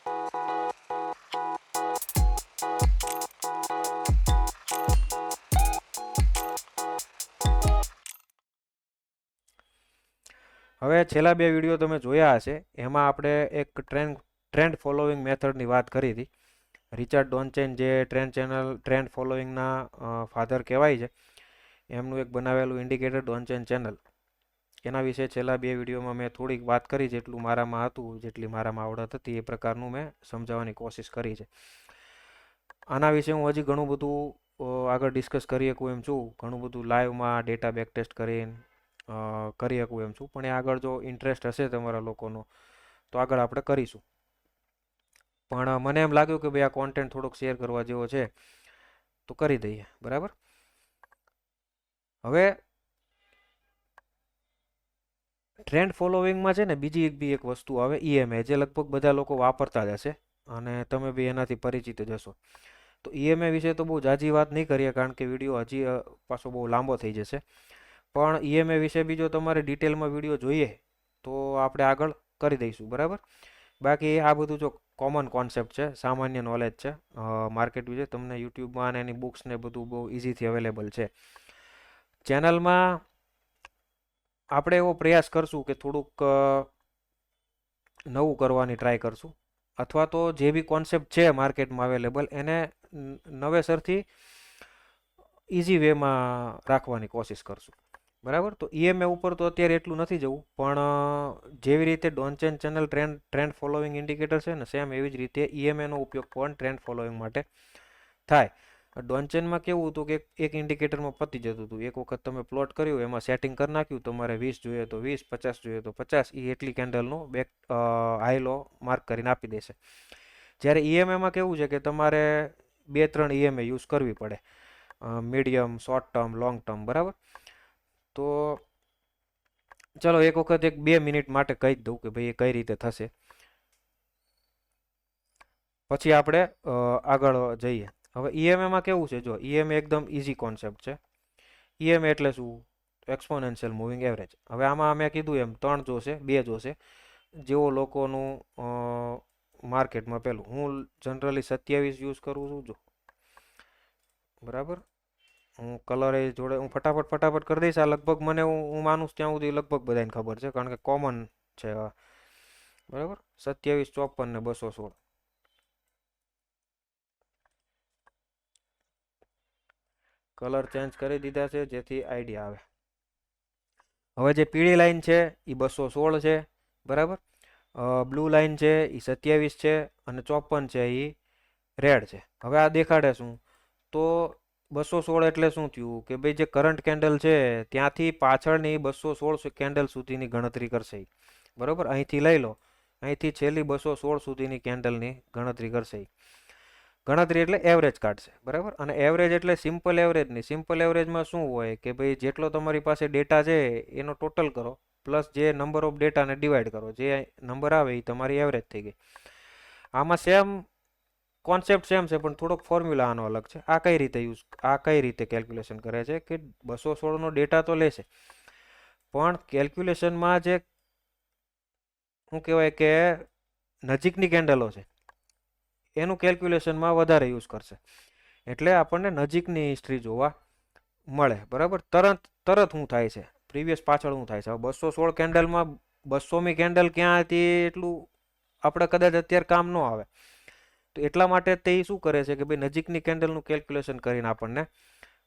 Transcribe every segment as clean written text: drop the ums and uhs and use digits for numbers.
હવે છેલ્લા બે વિડીયો તમે જોયા હશે, એમાં આપણે એક ટ્રેન્ડ ફોલોઈંગ મેથડની વાત કરી હતી. રિચાર્ડ ડોન્ચેન જે ટ્રેન્ડ ફોલોઈંગના ફાધર કહેવાય છે, એમનું એક બનાવેલું ઇન્ડિકેટર ડોન્ચેન ચેનલ, એના વિશે છેલ્લા બે વિડીયોમાં મેં થોડીક વાત કરી. જેટલું મારામાં હતું, જેટલી મારામાં આવડત હતી, એ પ્રકારનું મેં સમજાવવાની કોશિશ કરી છે. આના વિશે હું હજી ઘણું બધું આગળ ડિસ્કસ કરી શકું એમ છું. ઘણું બધું લાઈવમાં ડેટા બેક ટેસ્ટ કરીને કરી શકું એમ છું. પણ એ આગળ જો ઇન્ટરેસ્ટ હશે તમારા લોકોનો તો આગળ આપણે કરીશું. પણ મને એમ લાગ્યું કે ભાઈ આ કોન્ટેન્ટ થોડોક શેર કરવા જેવો છે તો કરી દઈએ, બરાબર. હવે ટ્રેન્ડ ફોલોવિંગમાં છે ને બીજી એક વસ્તુ આવે, ઈએમએ, જે લગભગ બધા લોકો વાપરતા જ હશે અને તમે બી એનાથી પરિચિત જ હશો. તો ઈએમએ વિશે તો બહુ જાજી વાત નહીં કરીએ, કારણ કે વિડીયો હજી પાછો બહુ લાંબો થઈ જશે. પણ ઈએમએ વિશે બીજો તમારે ડિટેલમાં વિડીયો જોઈએ તો આપણે આગળ કરી દઈશું, બરાબર. બાકી આ બધું જો કોમન કોન્સેપ્ટ છે, સામાન્ય નોલેજ છે માર્કેટ વિશે. તમને યુટ્યુબમાં અને એની બુક્સ ને બધું બહુ ઇઝીથી અવેલેબલ છે. ચેનલમાં આપણે એવો પ્રયાસ કરશું કે થોડુંક નવું કરવાની ટ્રાય કરશું, અથવા તો જે બી કોન્સેપ્ટ છે માર્કેટમાં અવેલેબલ એને નવેસરથી ઇઝી વેમાં રાખવાની કોશિશ કરશું, બરાબર. તો ઈએમએ ઉપર તો અત્યારે એટલું નથી જવું, પણ જેવી રીતે ડોન્ચેન ચેનલ ટ્રેન્ડ ફોલોઈંગ ઇન્ડિકેટર છે ને, સેમ એવી જ રીતે ઈએમએનો ઉપયોગ પણ ટ્રેન્ડ ફોલોઈંગ માટે થાય. ડોન્ચેનમાં કેવું હતું કે એક ઇન્ડિકેટરમાં પતી જતું હતું. એક વખત તમે પ્લોટ કર્યું, એમાં સેટિંગ કરી નાખ્યું, તમારે 20 જોઈએ તો 20, 50 જોઈએ તો 50, એ એટલી કેન્ડલનું બેક હાઈ લો માર્ક કરીને આપી દેશે. જ્યારે ઈએમએમાં કેવું છે કે તમારે 2-3 ઈએમએ યુઝ કરવી પડે, medium, short term, long term, બરાબર. તો ચલો એક વખત 2 મિનિટ માટે કહી જ દઉં કે ભાઈ એ કઈ રીતે થશે, પછી આપણે આગળ જઈએ. હવે ઈએમએમાં કેવું છે, જો ઈએમએ એકદમ ઇઝી કોન્સેપ્ટ છે. ઈએમએ એટલે શું? Exponential moving average. હવે આમાં મેં કીધું એમ 3 જોશે, 2 જોશે, જેવો લોકોનું માર્કેટમાં. પેલું હું જનરલી 27 યુઝ કરું છું, જો, બરાબર. હું કલર એ જોડે હું ફટાફટ કરી દઈશ. આ લગભગ મને હું માનું ત્યાં સુધી લગભગ બધાને ખબર છે, કારણ કે કોમન છે, બરાબર. 27, 54 ને 216. કલર ચેન્જ કરી દીધા છે જેથી આઈડિયા આવે. હવે જે પીળી લાઈન છે એ 216 છે, બરાબર. બ્લુ લાઈન છે એ 27 છે, અને 54 છે એ રેડ છે. હવે આ દેખાડે શું? તો 216 એટલે શું થયું કે ભાઈ જે કરંટ કેન્ડલ છે ત્યાંથી પાછળની 216 કેન્ડલ સુધીની ગણતરી કરશે, બરાબર. અહીંથી લઈ લો, અહીંથી છેલ્લી 216 સુધીની કેન્ડલની ગણતરી કરશે. ગણતરી એટલે એવરેજ કાઢશે, બરાબર. અને એવરેજ એટલે સિમ્પલ એવરેજ નહીં. સિમ્પલ એવરેજમાં શું હોય કે ભાઈ જેટલો તમારી પાસે ડેટા છે એનો ટોટલ કરો, પ્લસ જે નંબર ઓફ ડેટાને ડિવાઈડ કરો, જે નંબર આવે એ તમારી એવરેજ થઈ ગઈ. આમાં સેમ કોન્સેપ્ટ સેમ છે, પણ થોડોક ફોર્મ્યુલા આનો અલગ છે. આ કઈ રીતે કેલ્ક્યુલેશન કરે છે કે 216નો ડેટા તો લેશે, પણ કેલ્ક્યુલેશનમાં જે શું કહેવાય કે નજીકની કેન્ડલો છે એનું કેલ્ક્યુલેશનમાં વધારે યુઝ કરશે, એટલે આપણને નજીકની હિસ્ટ્રી જોવા મળે, બરાબર. તરત શું થાય છે, પ્રીવિયસ પાછળ શું થાય છે. હવે 216 કેન્ડલમાં 200મી કેન્ડલ ક્યાં હતી એટલું આપણે કદાચ અત્યારે કામ ન આવે, તો એટલા માટે તે શું કરે છે કે ભાઈ નજીકની કેન્ડલનું કેલ્ક્યુલેશન કરીને આપણને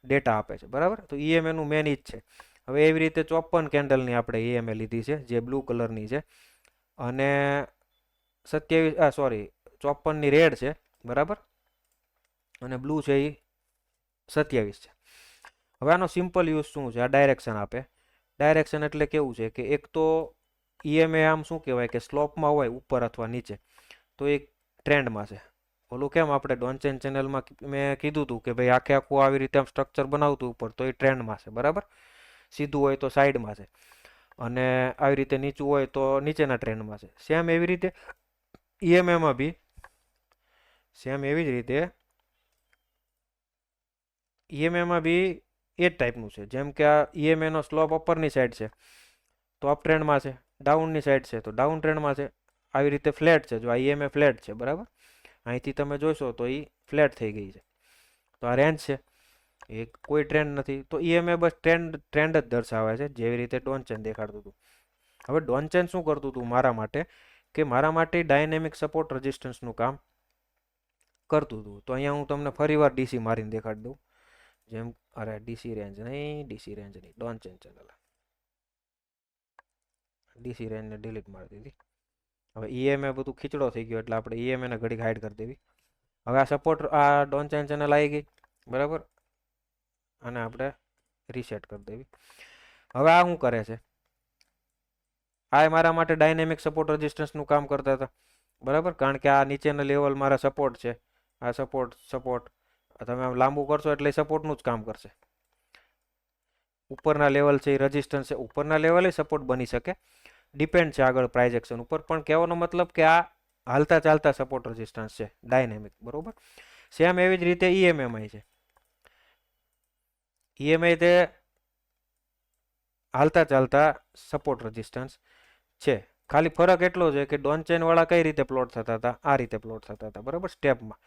ડેટા આપે છે, બરાબર. તો ઈએમએનું મેન ઈ જ છે. હવે એવી રીતે 54 કેન્ડલની આપણે ઈએમએ લીધી છે, જે બ્લુ કલરની છે, અને 54ની રેડ છે, બરાબર, અને બ્લુ છે એ 27 છે. હવે આનો સિમ્પલ યુઝ શું છે? આ ડાયરેક્શન આપે. ડાયરેક્શન એટલે કેવું છે કે એક તો ઈએમએ આમ શું કહેવાય કે સ્લોપમાં હોય, ઉપર અથવા નીચે, તો એક ટ્રેન્ડમાં છે. ઓલું કેમ આપણે ડોન્ચેન ચેનલમાં મેં કીધું હતું કે ભાઈ આખું આવી રીતે આમ સ્ટ્રક્ચર બનાવતું ઉપર, તો એ ટ્રેન્ડમાં છે, બરાબર. સીધું હોય તો સાઈડમાં છે, અને આવી રીતે નીચું હોય તો નીચેના ટ્રેન્ડમાં છે. સેમ એવી રીતે ઈએમએમાં બી એવી જ રીતે ઈએમએમાં બી એ જ ટાઈપનું છે. જેમ કે આ ઈએમએનો સ્લોપ અપરની સાઈડ છે તો અપ ટ્રેન્ડમાં છે, ડાઉનની સાઈડ છે તો ડાઉન ટ્રેન્ડમાં છે. આવી રીતે ફ્લેટ છે. જો આ ઈએમએ ફ્લેટ છે, બરાબર. અહીંથી તમે જોશો તો એ ફ્લેટ થઈ ગઈ છે. તો આ રેન્જ છે, એ કોઈ ટ્રેન્ડ નથી. તો ઈએમએ બસ ટ્રેન્ડ જ દર્શાવે છે, જેવી રીતે ડોનચેન દેખાડતું હતું. હવે ડોનચેન શું કરતું હતું મારા માટે, કે મારા માટે ડાયનેમિક સપોર્ટ રેઝિસ્ટન્સનું કામ કરતું હતું. તો અહીંયા હું તમને ફરીવાર ડીસી મારીને દેખાડી દઉં. જેમ અરે ડીસી રેન્જ નહીં, ડોનચેન ચેનલ, ડીસી રેન્જને ડિલીટ મારી દીધી. હવે ઈએમએ બધું ખીચડો થઈ ગયો, એટલે આપણે ઈએમએને ઘડીક હાઈડ કરી દેવી. હવે આ સપોર્ટ, આ ડોનચેન ચેનલ આવી ગઈ, બરાબર. અને આપણે રીસેટ કરી દેવી. હવે આ શું કરે છે, આ મારા માટે ડાયનેમિક સપોર્ટ રેઝિસ્ટન્સનું કામ કરતા હતા, બરાબર. કારણ કે આ નીચેના લેવલ મારા સપોર્ટ છે. આ સપોર્ટ તમે આમ લાંબુ કરશો એટલે સપોર્ટનું જ કામ કરશે. ઉપરના લેવલ છે એ રેઝિસ્ટન્સ છે, ઉપરના લેવલે સપોર્ટ બની શકે, ડિપેન્ડ છે આગળ પ્રાઇઝ એક્શન ઉપર. પણ કહેવાનો મતલબ કે આ હાલતા ચાલતા સપોર્ટ રેઝિસ્ટન્સ છે ડાયનેમિક, બરોબર. સેમ એવી જ રીતે ઈએમએમાં છે. ઈએમઆઈ તે હાલતા ચાલતા સપોર્ટ રેઝિસ્ટન્સ છે. ખાલી ફરક એટલો છે કે ડોનચેન વાળા કઈ રીતે પ્લોટ થતા હતા, આ રીતે પ્લોટ થતા હતા, બરાબર, સ્ટેપમાં.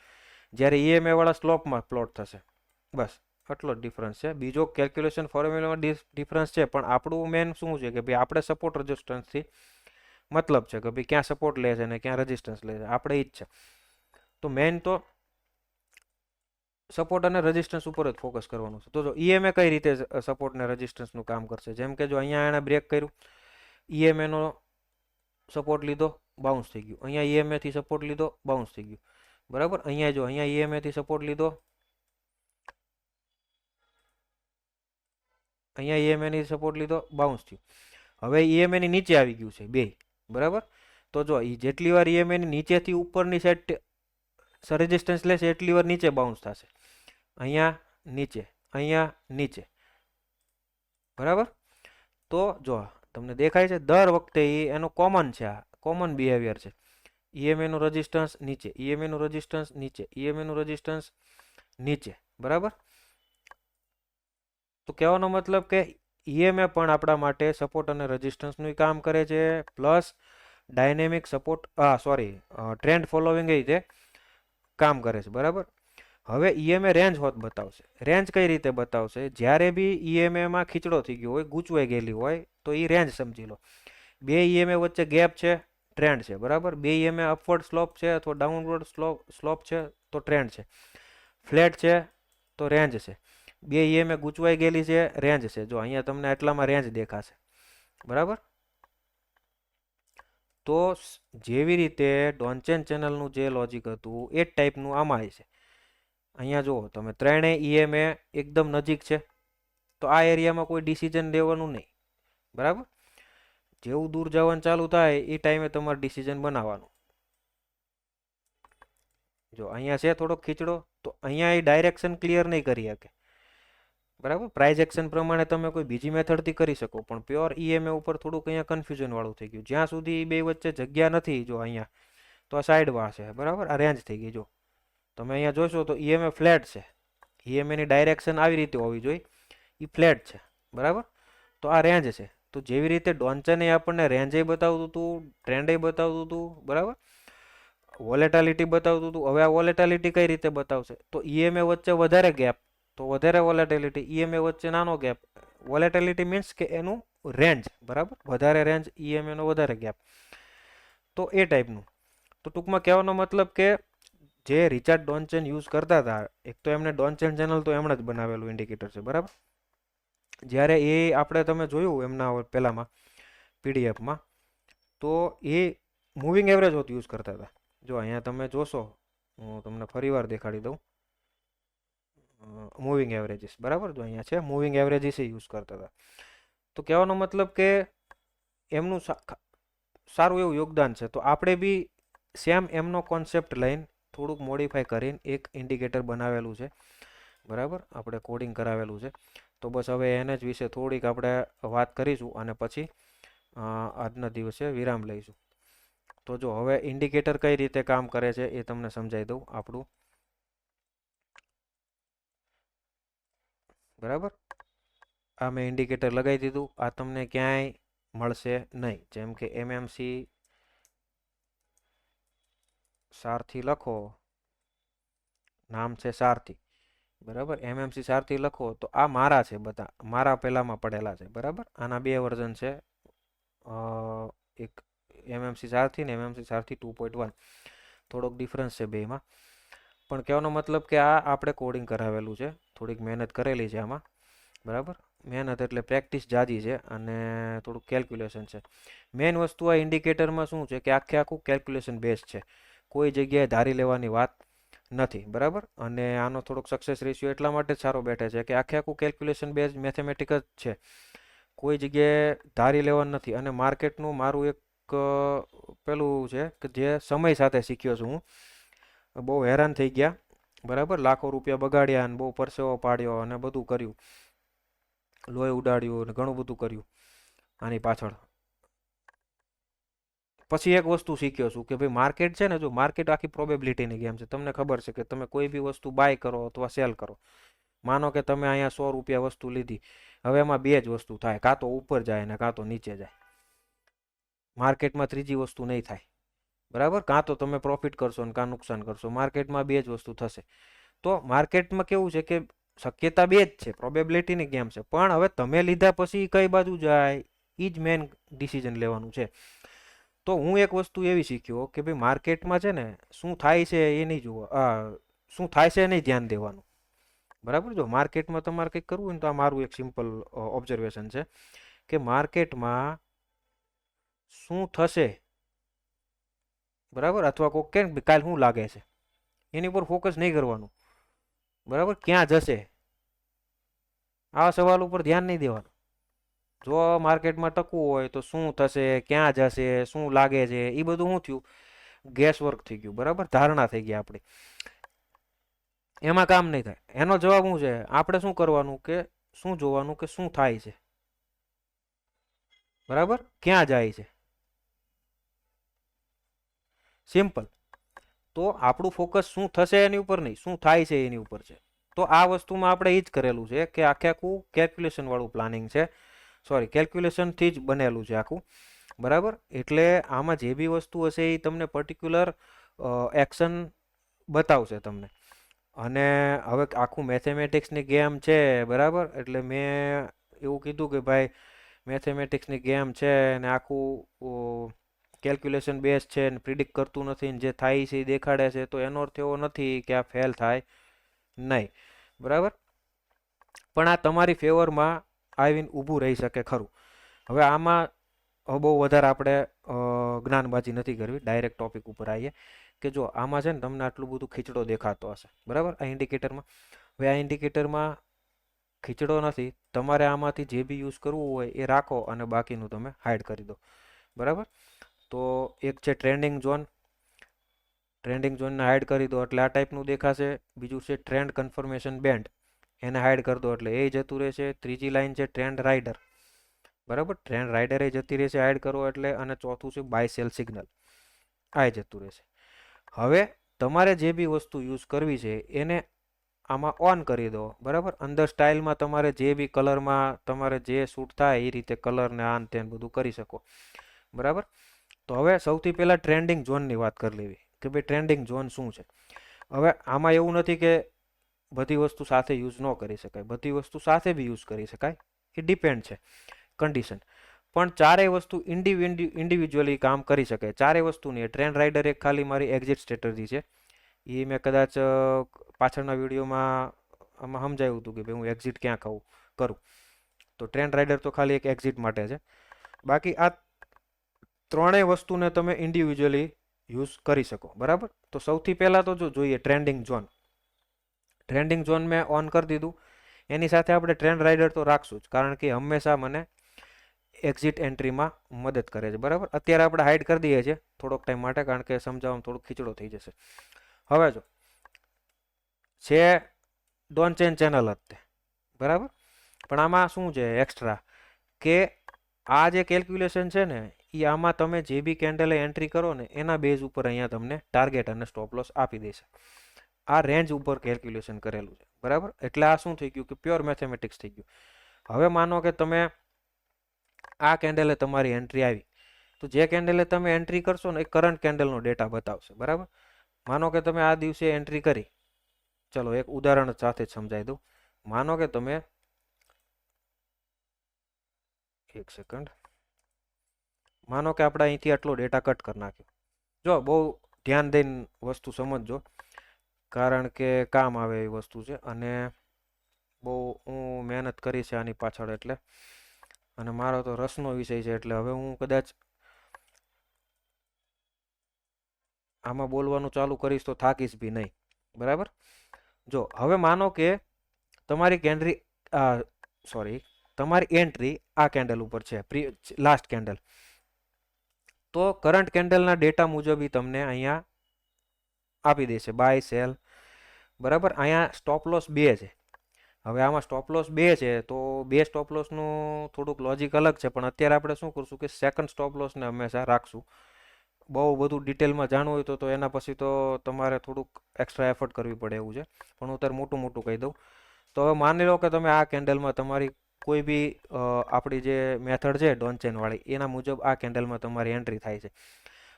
જ્યારે ઈએમઆઈ વાળા સ્લોપમાં પ્લોટ થશે, બસ આટલો જ ડિફરન્સ છે. બીજો કેલ્ક્યુલેશન ફોર્મ્યુલામાં ડિફરન્સ છે, પણ આપણું મેન શું છે કે ભાઈ આપણે સપોર્ટ રેઝિસ્ટન્સથી મતલબ છે કે ભાઈ ક્યાં સપોર્ટ લે છે ને ક્યાં રેઝિસ્ટન્સ લે છે, આપણે એ જ છે. તો મેન તો સપોર્ટ અને રેઝિસ્ટન્સ ઉપર જ ફોકસ કરવાનું છે. તો જો ઈએમએ કઈ રીતે સપોર્ટ ને રેઝિસ્ટન્સનું કામ કરશે, જેમ કે જો અહીંયા એણે બ્રેક કર્યું, ઈએમએનો સપોર્ટ લીધો, બાઉન્સ થઈ ગયું. અહીંયા ઈએમએથી સપોર્ટ લીધો, બાઉન્સ થઈ ગયું, બરાબર. અહીંયા જો અહીંયા ઈએમએથી સપોર્ટ લીધો, અહીંયા ઈએમએની સપોર્ટ લીધો, બાઉન્સ થયું. હવે ઈએમએની નીચે આવી ગયું છે બે, બરાબર. તો જો એ જેટલી વાર ઈએમએની નીચેથી ઉપરની સાઈડ રેઝિસ્ટન્સ લેશે એટલી વાર નીચે બાઉન્સ થશે. અહીંયા નીચે, અહીંયા નીચે, બરાબર. તો જો તમને દેખાય છે દર વખતે એનો કોમન છે, આ કોમન બિહેવિયર છે. ઈએમએનું રેઝિસ્ટન્સ નીચે, ઈએમએનું રેઝિસ્ટન્સ નીચે, ઈએમએનું રેઝિસ્ટન્સ નીચે, બરાબર. તો કહેવાનો મતલબ કે ઈએમએ પણ આપણા માટે સપોર્ટ અને રેઝિસ્ટન્સનું કામ કરે છે, plus dynamic support trend following એ રીતે કામ કરે છે, બરાબર. હવે ઈએમએ રેન્જ હોત બતાવશે. રેન્જ કઈ રીતે બતાવશે, જ્યારે બી ઈએમએમાં ખીચડો થઈ ગયો હોય, ગૂંચવાઈ ગયેલી હોય, તો એ રેન્જ સમજી લો. બે ઈએમએ વચ્ચે ગેપ છે, ટ્રેન્ડ છે, બરાબર. બે ઈએમએ અપવર્ડ સ્લોપ છે અથવા ડાઉનવર્ડ સ્લોપ છે, તો ટ્રેન્ડ છે. ફ્લેટ છે તો રેન્જ છે. બે ઈએમએ ગૂંચવાઈ ગયેલી છે, રેન્જ છે. જો અહીંયા તમને આટલામાં રેન્જ દેખાશે, બરાબર. તો જેવી રીતે ડોનચેન ચેનલનું જે લોજિક હતું એ જ ટાઈપનું આમાં છે. અહીંયા જુઓ તમે, ત્રણેય ઈએમએ એકદમ નજીક છે, તો આ એરિયામાં કોઈ ડિસિઝન લેવાનું નહીં, બરાબર. જેવું દૂર જવાનું ચાલુ થાય એ ટાઈમે તમારે ડિસિઝન બનાવવાનું. જો અહીંયા છે થોડોક ખીચડો, તો અહીંયા એ ડાયરેક્શન ક્લિયર નહીં કરી શકે, બરાબર. પ્રાઇઝ એક્શન પ્રમાણે તમે કોઈ બીજી મેથડથી કરી શકો, પણ પ્યોર ઈએમએ ઉપર થોડુંક અહીંયા કન્ફ્યુઝન વાળું થઈ ગયું. જ્યાં સુધી બે વચ્ચે જગ્યા નથી, જો અહીંયા તો આ સાઈડ વાળ છે, બરાબર. આ રેન્જ થઈ ગઈ. જો તમે અહીંયા જોશો તો ઈએમએ ફ્લેટ છે, ઈએમએની ડાયરેક્શન આવી રીતે હોવી જોઈએ, એ ફ્લેટ છે, બરાબર. તો આ રેન્જ છે. તો જેવી રીતે ડોનચેને આપણને રેન્જે બતાવતું હતું, ટ્રેન્ડે બતાવતું હતું, બરાબર, વોલેટાલિટી બતાવતું હતું. હવે આ વોલેટાલિટી કઈ રીતે બતાવશે, તો ઈએમએ વચ્ચે વધારે ગેપ, તો વધારે વોલેટિલિટી, ઈએમએ વચ્ચે નાનો ગેપ. વોલેટિલિટી મીન્સ કે એનું રેન્જ, બરાબર, વધારે રેન્જ, ઈએમએનો વધારે ગેપ. તો એ ટાઈપનું. તો ટૂંકમાં કહેવાનો મતલબ કે જે રિચાર્ડ ડોનચેન યુઝ કરતા હતા, એક તો એમને ડોનચેન ચેનલ તો એમણે જ બનાવેલું ઇન્ડિકેટર છે, બરાબર. જ્યારે એ આપણે તમે જોયું એમના પહેલામાં પીડીએફમાં, તો એ મૂવિંગ એવરેજ હોત યુઝ કરતા હતા. જો અહીંયા તમે જોશો, હું તમને ફરીવાર દેખાડી દઉં, મૂવિંગ એવરેજીસ, બરાબર. જો અહીંયા છે મૂવિંગ એવરેજીસ યુઝ કરતા હતા. તો કહેવાનો મતલબ કે એમનું સારું એવું યોગદાન છે. તો આપણે બી સેમ એમનો કોન્સેપ્ટ લઈને થોડુંક મોડિફાઈ કરીને એક ઇન્ડિકેટર બનાવેલું છે, બરાબર. આપણે કોડિંગ કરાવેલું છે. તો બસ હવે એને જ વિશે થોડીક આપણે વાત કરીશું અને પછી આજના દિવસે વિરામ લઈશું. તો જો હવે ઇન્ડિકેટર કઈ રીતે કામ કરે છે એ તમને સમજાવી દઉં આપણું, બરાબર. આ મેં ઇન્ડિકેટર લગાવી દીધું. આ તમને ક્યાંય મળશે નહીં, જેમ કે એમએમસી સારથી લખો, નામ છે સારથી, બરાબર, MMC સારથી લખો તો આ મારા છે, બધા મારા પહેલામાં પડેલા છે, બરાબર. આના બે વર્ઝન છે, એક MMC સારથી ને MMC સારથી 2.1. થોડોક ડિફરન્સ છે બેમાં, પણ કહેવાનો મતલબ કે આ આપણે કોડિંગ કરાવેલું છે, થોડીક મહેનત કરેલી છે આમાં, બરાબર. મહેનત એટલે પ્રેક્ટિસ જાજી છે અને થોડુંક કેલ્ક્યુલેશન છે. મેઇન વસ્તુ આ ઇન્ડિકેટરમાં શું છે કે આખે આખું કેલ્ક્યુલેશન બેઝ છે, કોઈ જગ્યાએ ધારી લેવાની વાત નથી, બરાબર. અને આનો થોડોક સક્સેસ રેશિયો એટલા માટે જ સારો બેઠે છે કે આખે આખું કેલ્ક્યુલેશન બેઝ મેથેમેટિક જ છે, કોઈ જગ્યાએ ધારી લેવાનું નથી. અને માર્કેટનું મારું એક પેલું છે કે જે સમય સાથે શીખ્યો છું હું, બહુ હેરાન થઈ ગયા, બરાબર, લાખો રૂપિયા બગાડ્યા અને બહુ પરસેવો પાડ્યો અને બધું કર્યું, લોહી ઉડાડ્યું અને ઘણું બધું કર્યું આની પાછળ. પછી એક વસ્તુ શીખ્યો છું કે ભાઈ માર્કેટ છે ને, જો માર્કેટ આખી પ્રોબેબિલિટીની ગેમ છે. તમને ખબર છે કે તમે કોઈ બી વસ્તુ બાય કરો અથવા સેલ કરો, માનો કે તમે અહીંયા 100 રૂપિયા વસ્તુ લીધી, હવે એમાં બે જ વસ્તુ થાય, કાં તો ઉપર જાય ને કાં તો નીચે જાય. માર્કેટમાં ત્રીજી વસ્તુ નહીં થાય, બરાબર. કાં તો તમે પ્રોફિટ કરશો ને કાં નુકસાન કરશો, માર્કેટમાં બે જ વસ્તુ થશે. તો માર્કેટમાં કેવું છે કે શક્યતા બે જ છે, પ્રોબેબિલિટીની ગેમ છે, પણ હવે તમે લીધા પછી કઈ બાજુ જાય એ જ મેન ડિસિઝન લેવાનું છે. તો હું એક વસ્તુ એવી શીખ્યો કે ભાઈ માર્કેટમાં છે ને શું થાય છે એ નહીં જુઓ, શું થાય છે એ નહીં ધ્યાન દેવાનું, બરાબર. જો માર્કેટમાં તમારે કંઈક કરવું હોય ને તો આ મારું એક સિમ્પલ ઓબ્ઝર્વેશન છે કે માર્કેટમાં શું થશે, બરાબર, અથવા કોઈ કે કાલ શું લાગે છે એની ઉપર ફોકસ નહીં કરવાનું, બરાબર. ક્યાં જશે આવા સવાલ ઉપર ધ્યાન નહીં દેવાનું. જો માર્કેટમાં ટકવું હોય તો શું થશે, ક્યાં જશે, શું લાગે છે, એ બધું શું થયું, ગેસવર્ક થઈ ગયું, બરાબર, ધારણા થઈ ગઈ આપણી, એમાં કામ નહીં થાય. એનો જવાબ શું છે, આપણે શું કરવાનું કે શું જોવાનું કે શું થાય છે, બરાબર, ક્યાં જાય છે, સિમ્પલ. તો આપણું ફોકસ શું થશે એની ઉપર નહીં, શું થાય છે એની ઉપર છે. તો આ વસ્તુમાં આપણે એ જ કરેલું છે કે આખે આખું કેલ્ક્યુલેશન વાળું પ્લાનિંગ છે, સોરી, કેલ્ક્યુલેશનથી જ બનેલું છે આખું, બરાબર. એટલે આમાં જે બી વસ્તુ હશે એ તમને પર્ટિક્યુલર એક્શન બતાવશે તમને. અને હવે આખું મેથેમેટિક્સની ગેમ છે, બરાબર. એટલે મેં એવું કીધું કે ભાઈ મેથેમેટિક્સની ગેમ છે ને આખું કેલ્ક્યુલેશન બેઝ છે ને પ્રિડિક્ટ કરતું નથી ને જે થાય છે એ દેખાડે છે, તો એનો અર્થ એવો નથી કે આ ફેલ થાય નહીં, બરાબર. પણ આ તમારી ફેવરમાં આવીને ઊભું રહી શકે ખરું. હવે આમાં બહુ વધારે આપણે જ્ઞાનબાજી નથી કરવી, ડાયરેક્ટ ટોપિક ઉપર આવીએ કે જો આમાં છે ને તમને આટલું બધું ખીચડો દેખાતો હશે, બરાબર, આ ઇન્ડિકેટરમાં. હવે આ ઇન્ડિકેટરમાં ખીચડો નથી, તમારે આમાંથી જે બી યુઝ કરવું હોય એ રાખો અને બાકીનું તમે હાઇડ કરી દો, બરાબર. તો એક છે ટ્રેન્ડિંગ ઝોન, ટ્રેન્ડિંગ ઝોનને હાઇડ કરી દો એટલે આ ટાઈપનું દેખાશે. બીજું છે ટ્રેન્ડ કન્ફર્મેશન બેન્ડ, એને હાઇડ કરી દો એટલે એ જતું રહેશે. ત્રીજી લાઈન છે ટ્રેન્ડ રાઇડર, બરાબર, ટ્રેન્ડ રાઇડર એ જતી રહેશે હાઇડ કરો એટલે. અને ચોથું છે બાય સેલ સિગ્નલ, આ જતું રહેશે. હવે તમારે જે બી વસ્તુ યુઝ કરવી છે એને આમાં ઓન કરી દો, બરાબર. અંદર સ્ટાઇલમાં તમારે જે બી કલરમાં તમારે જે સૂટ થાય એ રીતે કલરને આન તેન બધું કરી શકો, બરાબર. તો હવે સૌથી પહેલાં ટ્રેન્ડિંગ ઝોનની વાત કરી લેવી કે ભાઈ ટ્રેન્ડિંગ ઝોન શું છે. હવે આમાં એવું નથી કે બધી વસ્તુ સાથે યુઝ ન કરી શકાય, બધી વસ્તુ સાથે બી યુઝ કરી શકાય, એ ડિપેન્ડ છે કન્ડિશન. પણ ચારેય વસ્તુ ઇન્ડિવિજ્યુઅલી કામ કરી શકે, ચારેય વસ્તુની. ટ્રેન્ડ રાઇડર એક ખાલી મારી એક્ઝિટ સ્ટ્રેટજી છે, એ મેં કદાચ પાછળના વિડીયોમાં આમાં સમજાવ્યું હતું કે ભાઈ હું એક્ઝિટ ક્યાં કરું. તો ટ્રેન્ડ રાઇડર તો ખાલી એક એક્ઝિટ માટે છે. બાકી આ ત્રણેય વસ્તુને તમે ઇન્ડિવિજ્યુઅલી યુઝ કરી શકો, બરાબર. તો સૌથી પહેલાં તો જો જોઈએ ટ્રેન્ડિંગ ઝોન. ટ્રેન્ડિંગ ઝોન મેં ઓન કરી દીધું, એની સાથે આપણે ટ્રેન્ડ રાઇડર તો રાખશું જ, કારણ કે હંમેશા મને એક્ઝિટ એન્ટ્રીમાં મદદ કરે છે, બરાબર. અત્યારે આપણે હાઇડ કરી દઈએ છીએ થોડોક ટાઈમ માટે, કારણ કે સમજાવવામાં થોડુંક ખીચડો થઈ જશે. હવે જો છે ડોન ચેન ચેનલ જ તે, બરાબર. પણ આમાં શું છે એક્સ્ટ્રા કે આ જે કેલ્ક્યુલેશન છે ને એ આમાં તમે જે બી કેન્ડલે એન્ટ્રી કરો ને એના બેઝ ઉપર અહીંયા તમને ટાર્ગેટ અને સ્ટોપ લોસ આપી દેશે. આ રેન્જ ઉપર કેલ્ક્યુલેશન કરેલું છે, બરાબર. એટલે આ શું થઈ ગયું કે પ્યોર મેથેમેટિક્સ થઈ ગયું. હવે માનો કે તમે આ કેન્ડલે તમારી એન્ટ્રી આવી, તો જે કેન્ડલે તમે એન્ટ્રી કરશો ને એ કરંટ કેન્ડલનો ડેટા બતાવશે, બરાબર. માનો કે તમે આ દિવસે એન્ટ્રી કરી, ચલો એક ઉદાહરણ સાથે જ સમજાવી દઉં. માનો કે તમે, એક સેકન્ડ, માનો કે આપણે અહીંથી આટલો ડેટા કટ કરી નાખ્યો. જો બહુ ધ્યાન દઈને વસ્તુ સમજજો, કારણ કે કામ આવે એવી વસ્તુ છે અને બહુ હું મહેનત કરી છે આની પાછળ, એટલે અને મારો તો રસનો વિષય છે, એટલે હવે હું કદાચ આમાં બોલવાનું ચાલુ કરીશ તો થાકીશ બી નહીં. બરાબર. જો હવે માનો કે તમારી કેન્ડરી સોરી તમારી એન્ટ્રી આ કેન્ડલ ઉપર છે, લાસ્ટ કેન્ડલ. તો કરંટ કેન્ડલના ડેટા મુજબ તમને અહીંયા આપી દેશે બાય સેલ. બરાબર. અહીંયા સ્ટોપ લોસ 2 છે. હવે આમાં સ્ટોપ લોસ 2 છે, તો 2 સ્ટોપ લોસનું થોડુંક લોજિક અલગ છે, પણ અત્યારે આપણે શું કરશું કે સેકન્ડ સ્ટોપ લોસને હંમેશા રાખશું. બહુ બધું ડિટેલમાં જાણવું હોય તો એના પછી તો તમારે થોડુંક એક્સ્ટ્રા એફર્ટ કરવી પડે એવું છે, પણ હું અત્યારે મોટું મોટું કહી દઉં. તો હવે માની લો કે તમે આ કેન્ડલમાં તમારી કોઈ બી આપણી જે મેથડ છે ડોનચેનવાળી, એના મુજબ આ કેન્ડલમાં તમારી એન્ટ્રી થાય છે.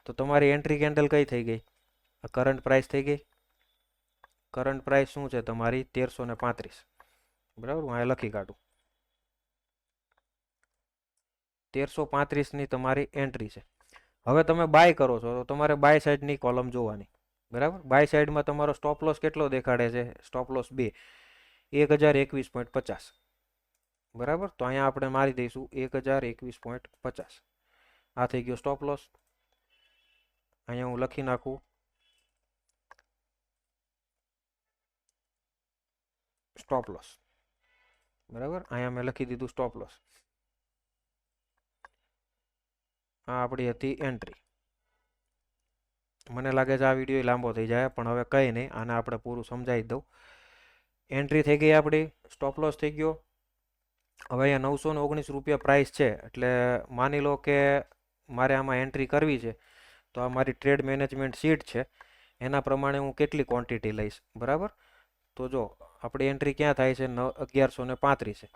તો તમારી એન્ટ્રી કેન્ડલ કઈ થઈ ગઈ? કરંટ પ્રાઇસ થઈ ગઈ. કરંટ પ્રાઇસ શું છે તમારી? 1335. બરાબર. હું અહીંયા લખી કાઢું. 1335ની તમારી એન્ટ્રી છે. હવે તમે બાય કરો છો તો તમારે બાય સાઈડની કોલમ જોવાની. બરાબર. બાય સાઈડમાં તમારો સ્ટોપ લોસ કેટલો દેખાડે છે? Stop loss 2, 1021.50. બરાબર. તો અહીંયા આપણે મારી દઈશું 1021.50. આ થઈ ગયો સ્ટોપ લોસ. અહીંયા હું લખી નાખું સ્ટોપ લોસ. બરાબર. અહીંયા મેં લખી દીધું સ્ટોપ લોસ. આ આપણી હતી એન્ટ્રી. મને લાગે છે આ વિડીયો લાંબો થઈ જાય, પણ હવે કંઈ નહીં, આને આપણે પૂરું સમજાવી દઉં. એન્ટ્રી થઈ ગઈ આપણી, સ્ટોપ લોસ થઈ ગયો. હવે અહીંયા 919 રૂપિયા પ્રાઇસ છે, એટલે માની લો કે મારે આમાં એન્ટ્રી કરવી છે, તો આ મારી ટ્રેડ મેનેજમેન્ટ શીટ છે, એના પ્રમાણે હું કેટલી ક્વોન્ટિટી લઈશ. બરાબર. તો જો આપણી એન્ટ્રી ક્યાં થાય છે? 1135 છે.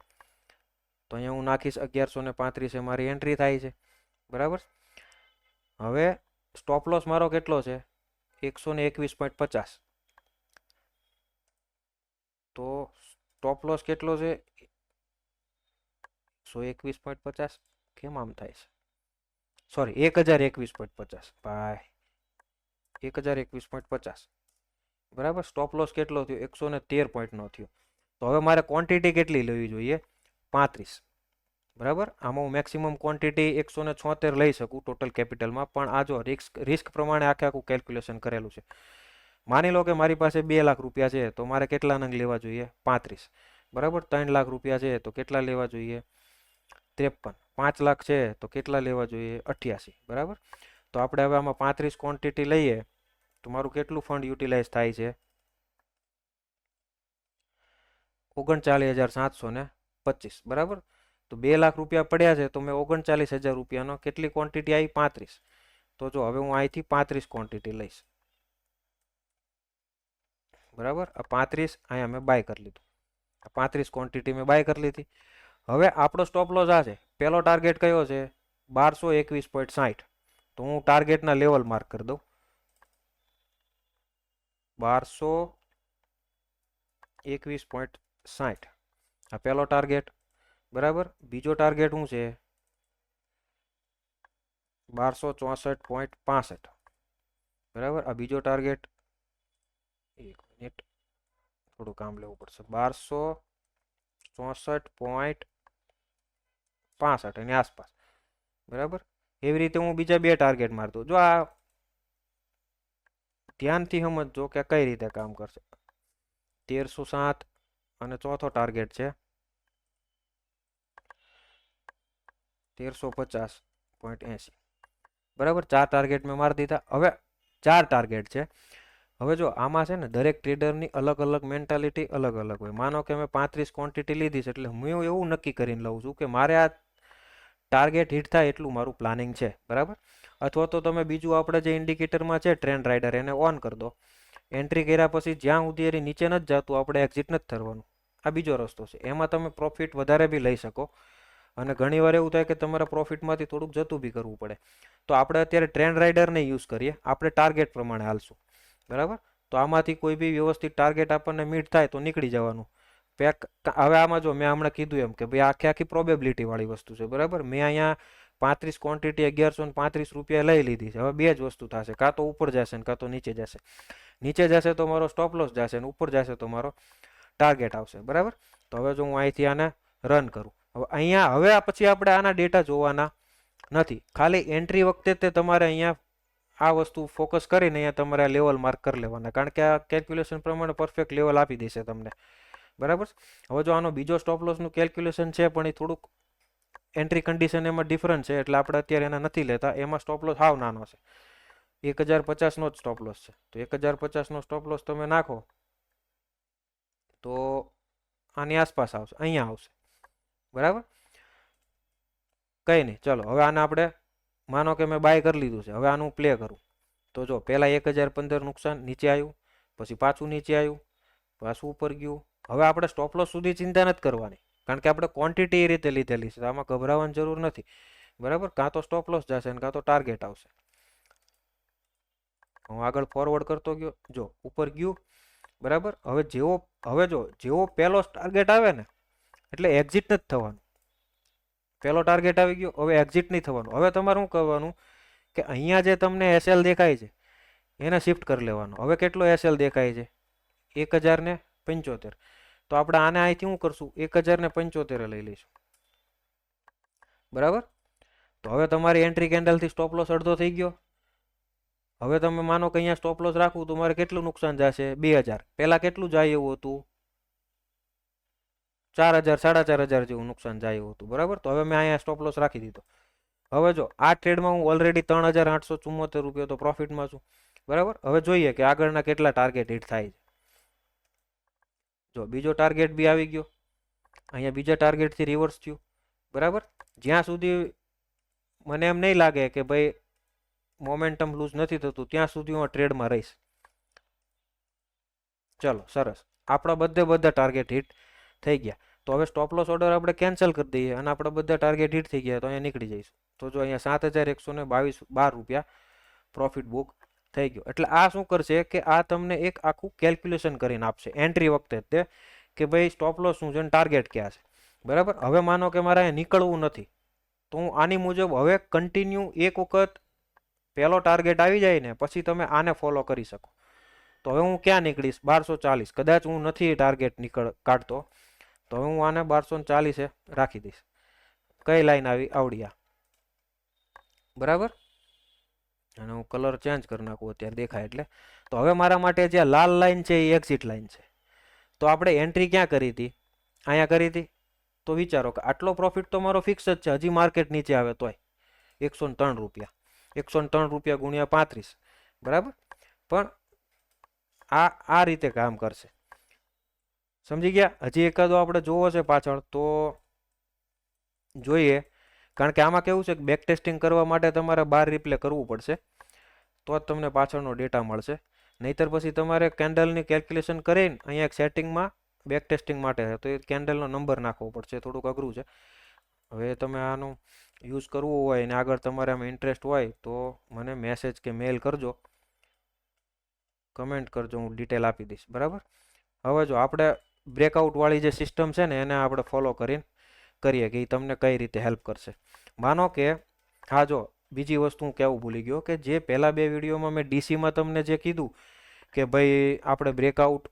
તો અહીંયા હું નાખીશ 1135 મારી એન્ટ્રી થાય છે. બરાબર. હવે સ્ટોપ લોસ મારો કેટલો છે? 121.50. તો સ્ટોપ લોસ કેટલો છે? 121.50. કેમ આમ થાય છે? Sorry, 1021.50 buy 1021.50. બરાબર. સ્ટોપ લોસ કેટલો થયો? 113 પોઈન્ટનો થયો. તો હવે મારે ક્વોન્ટિટી કેટલી લેવી જોઈએ? 35. બરાબર. આમાં હું મેક્સિમમ ક્વોન્ટિટી 176 લઈ શકું ટોટલ કેપિટલમાં, પણ આ જો રિસ્ક પ્રમાણે આખું કેલ્ક્યુલેશન કરેલું છે. માની લો કે મારી પાસે 2 લાખ રૂપિયા છે, તો મારે કેટલા નંગ લેવા જોઈએ? 35. બરાબર. 3 લાખ રૂપિયા છે તો કેટલા લેવા જોઈએ? 53. 5 લાખ છે તો કેટલા લેવા જોઈએ? 88. બરાબર. તો આપણે હવે આમાં 35 ક્વોન્ટિટી લઈએ તો મારું કેટલું ફંડ યુટિલાઇઝ થાય છે? 39,725. બરાબર. તો 2 લાખ રૂપિયા પડ્યા છે, તો મેં 39,000 રૂપિયાનો કેટલી ક્વોન્ટિટી આવી? 35. તો જો હવે હું અહીંથી 35 ક્વોન્ટિટી લઈશ. બરાબર. આ 35 અહીંયા મેં બાય કરી લીધું. આ 35 ક્વોન્ટિટી મેં બાય કરી લીધી. હવે આપણો સ્ટોપ લોસ આ છે. પહેલો ટાર્ગેટ કયો છે? 1221.60. તો હું ટાર્ગેટના લેવલ માર્ક કરી દઉં. 1221.60 આ પહેલો ટાર્ગેટ. બરાબર. બીજો ટાર્ગેટ શું છે? 1264.65. બરાબર. આ બીજો ટાર્ગેટ. એક મિનિટ, થોડું કામ લેવું પડશે. 1264.65 એની આસપાસ. બરાબર. એવી રીતે હું બીજા 2 ટાર્ગેટ મારતો. જો આ ધ્યાનથી સમજજો કે કઈ રીતે કામ કરશે. 1307 અને ચોથો ટાર્ગેટ છે 1350.80. બરાબર. 4 ટાર્ગેટ મેં મારી દીધા. હવે 4 ટાર્ગેટ છે. હવે જો આમાં છે ને દરેક ટ્રેડરની અલગ અલગ મેન્ટાલિટી અલગ અલગ હોય. માનો કે મેં 35 ક્વોન્ટિટી લીધી છે, એટલે હું એવું નક્કી કરીને લઉં છું કે મારે આ ટાર્ગેટ હિટ થાય એટલું મારું પ્લાનિંગ છે. બરાબર. અથવા તો તમે બીજું આપણે જે ઇન્ડિકેટરમાં છે ટ્રેન્ડ રાઇડર, એને ઓન કરી દો. એન્ટ્રી કર્યા પછી જ્યાં સુધી એની નીચે નથી જતું આપણે એક્ઝિટ નથી થવાનું. આ બીજો રસ્તો છે. એમાં તમે પ્રોફિટ વધારે બી લઈ શકો, અને ઘણીવાર એવું થાય કે તમારા પ્રોફિટમાંથી થોડુંક જતું બી કરવું પડે. તો આપણે અત્યારે ટ્રેન્ડ રાઇડરને યુઝ કરીએ, આપણે ટાર્ગેટ પ્રમાણે હાલશું. બરાબર. તો આમાંથી કોઈ બી વ્યવસ્થિત ટાર્ગેટ આપણને મીટ થાય તો નીકળી જવાનું. પેક હવે આમાં જો મેં હમણાં કીધું એમ કે ભાઈ આખી આખી પ્રોબેબિલિટી વાળી વસ્તુ છે, બરાબર. મેં અહીંયા 35 ક્વોન્ટિટી 1135 રૂપિયા લઈ લીધી છે. હવે બે જ વસ્તુ થશે, કાં તો ઉપર જશે ને કાં તો નીચે જશે. નીચે જશે તો મારો સ્ટોપ લોસ જશે ને ઉપર જશે તો મારો ટાર્ગેટ આવશે, બરાબર. તો હવે જો હું અહીંથી આને રન કરું, હવે અહીંયા હવે પછી આપણે આના ડેટા જોવાના નથી. ખાલી એન્ટ્રી વખતે તે તમારે અહીંયા આ વસ્તુ ફોકસ કરીને અહીંયા તમારે લેવલ માર્ક કરી લેવાના, કારણ કે આ કેલ્ક્યુલેશન પ્રમાણે પરફેક્ટ લેવલ આપી દેશે તમને, બરાબર. હવે જો આનો બીજો સ્ટોપ લોસનું કેલ્ક્યુલેશન છે પણ એ થોડુંક એન્ટ્રી કન્ડિશન એમાં ડિફરન્ટ છે, એટલે આપણે અત્યારે એના નથી લેતા. એમાં સ્ટોપ લોસ હાવ નાનો છે, 1050નો જ સ્ટોપ લોસ છે. તો 1050નો સ્ટોપ લોસ તમે નાખો તો આની આસપાસ આવશે, અહીંયા આવશે, બરાબર. કંઈ નહીં, ચલો હવે આને આપણે માનો કે મેં બાય કરી લીધું છે. હવે આનું પ્લે કરું તો જો પહેલાં 1015 નુકસાન નીચે આવ્યું, પછી પાછું નીચે આવ્યું, પાછું ઉપર ગયું. હવે આપણે સ્ટોપ લોસ સુધી ચિંતા નથી કરવાની, કારણ કે આપણે ક્વોન્ટિટી એ રીતે લીધેલી છે, તો આમાં ગભરાવાની જરૂર નથી, બરાબર. કાં તો સ્ટોપ લોસ જશે ને કાં તો ટાર્ગેટ આવશે. હું આગળ ફોરવર્ડ કરતો ગયો, જો ઉપર ગયું, બરાબર. હવે જેવો પહેલો ટાર્ગેટ આવે ને એટલે એક્ઝિટ નથી થવાનું. પહેલો ટાર્ગેટ આવી ગયો, હવે એક્ઝિટ નહીં થવાનું. હવે તમારે શું કરવાનું કે અહીંયા જે તમને એસએલ દેખાય છે એને શિફ્ટ કરી લેવાનું. હવે કેટલો એસએલ દેખાય છે? 1075. તો આપણે આને અહીંથી શું કરશું? 1075 લઈ લઈશું, બરાબર. તો હવે તમારી એન્ટ્રી કેન્ડલથી સ્ટોપ લોસ અડધો થઈ ગયો. હવે તમે માનો કે અહીંયા સ્ટોપ લોસ રાખવું તો મારે કેટલું નુકસાન જશે? 2000. પહેલાં કેટલું જાય એવું હતું? 4000 4500 જેવું નુકસાન જાય એવું હતું, બરાબર. તો હવે મેં અહીંયા સ્ટોપ લોસ રાખી દીધો. હવે જો આ ટ્રેડમાં હું ઓલરેડી 3874 તો પ્રોફિટમાં છું, બરાબર. હવે જોઈએ કે આગળના કેટલા ટાર્ગેટ હિટ થાય છે. જો બીજો ટાર્ગેટ બી આવી ગયો, અહીંયા બીજા ટાર્ગેટથી રિવર્સ થયું, બરાબર. જ્યાં સુધી મને એમ નહીં લાગે કે ભાઈ મોમેન્ટમ લૂઝ નથી થતું ત્યાં સુધી હું ટ્રેડમાં રહીશ. ચલો સરસ, આપણા બધા ટાર્ગેટ હિટ થઈ ગયા. તો હવે સ્ટોપ લોસ ઓર્ડર આપણે કેન્સલ કરી દઈએ અને આપણા બધા ટાર્ગેટ હિટ થઈ ગયા તો અહીંયા નીકળી જઈશું. તો જો અહીંયા 7122 રૂપિયા પ્રોફિટ બુક થઈ ગયો. એટલે આ શું કરશે કે આ તમને એક આખું કેલ્ક્યુલેશન કરીને આપશે એન્ટ્રી વખતે તે કે ભાઈ સ્ટોપ લોસ શું છે અને ટાર્ગેટ ક્યાં છે, બરાબર. હવે માનો કે મારે અહીંયા નીકળવું નથી તો હું આની મુજબ હવે કન્ટિન્યુ એક વખત પહેલો ટાર્ગેટ આવી જાય ને પછી તમે આને ફોલો કરી શકો. તો હવે હું ક્યાં નીકળીશ? 1240. કદાચ હું નથી ટાર્ગેટ કાઢતો તો હવે હું આને 1240 રાખી દઈશ. કઈ લાઈન આવી? આવડી આ, બરાબર. અને હું કલર ચેન્જ કરી નાખું અત્યારે દેખાય એટલે. તો હવે મારા માટે જે લાલ લાઈન છે એ એક્ઝિટ લાઈન છે. તો આપણે એન્ટ્રી ક્યાં કરી હતી? અહીંયા કરી હતી. તો વિચારો કે આટલો પ્રોફિટ તો મારો ફિક્સ જ છે, હજી માર્કેટ નીચે આવે તોય 103 રૂપિયા. 103 રૂપિયા ગુણ્યા 35, બરાબર. પણ આ રીતે કામ કરશે, સમજી ગયા? હજી એકાદો આપણે જોવો છે પાછળ તો જોઈએ, કારણ કે આમાં કેવું છે કે બેક ટેસ્ટિંગ કરવા માટે તમારે 12 રિપ્લે કરવું પડશે તો જ તમને પાછળનો ડેટા મળશે. નહીતર પછી તમારે કેન્ડલની કેલ્ક્યુલેશન કરીને અહીંયા એક સેટિંગમાં બેક ટેસ્ટિંગ માટે છે તો એ કેન્ડલનો નંબર નાખવો પડશે, થોડુંક અઘરું છે. હવે તમે આનું યુઝ કરવું હોય ને આગળ તમારે આમાં ઇન્ટરેસ્ટ હોય તો મને મેસેજ કે મેલ કરજો, કમેન્ટ કરજો, હું ડિટેલ આપી દઈશ, બરાબર. હવે જો આપણે બ્રેકઆઉટવાળી જે સિસ્ટમ છે ને એને આપણે ફોલો કરીને કરીએ કે એ તમને કઈ રીતે હેલ્પ કરશે. માનો કે હા, જો બીજી વસ્તુ હું કહેવું ભૂલી ગયો કે જે પહેલાં 2 વિડીયોમાં મેં ડીસીમાં તમને જે કીધું કે ભાઈ આપણે બ્રેકઆઉટ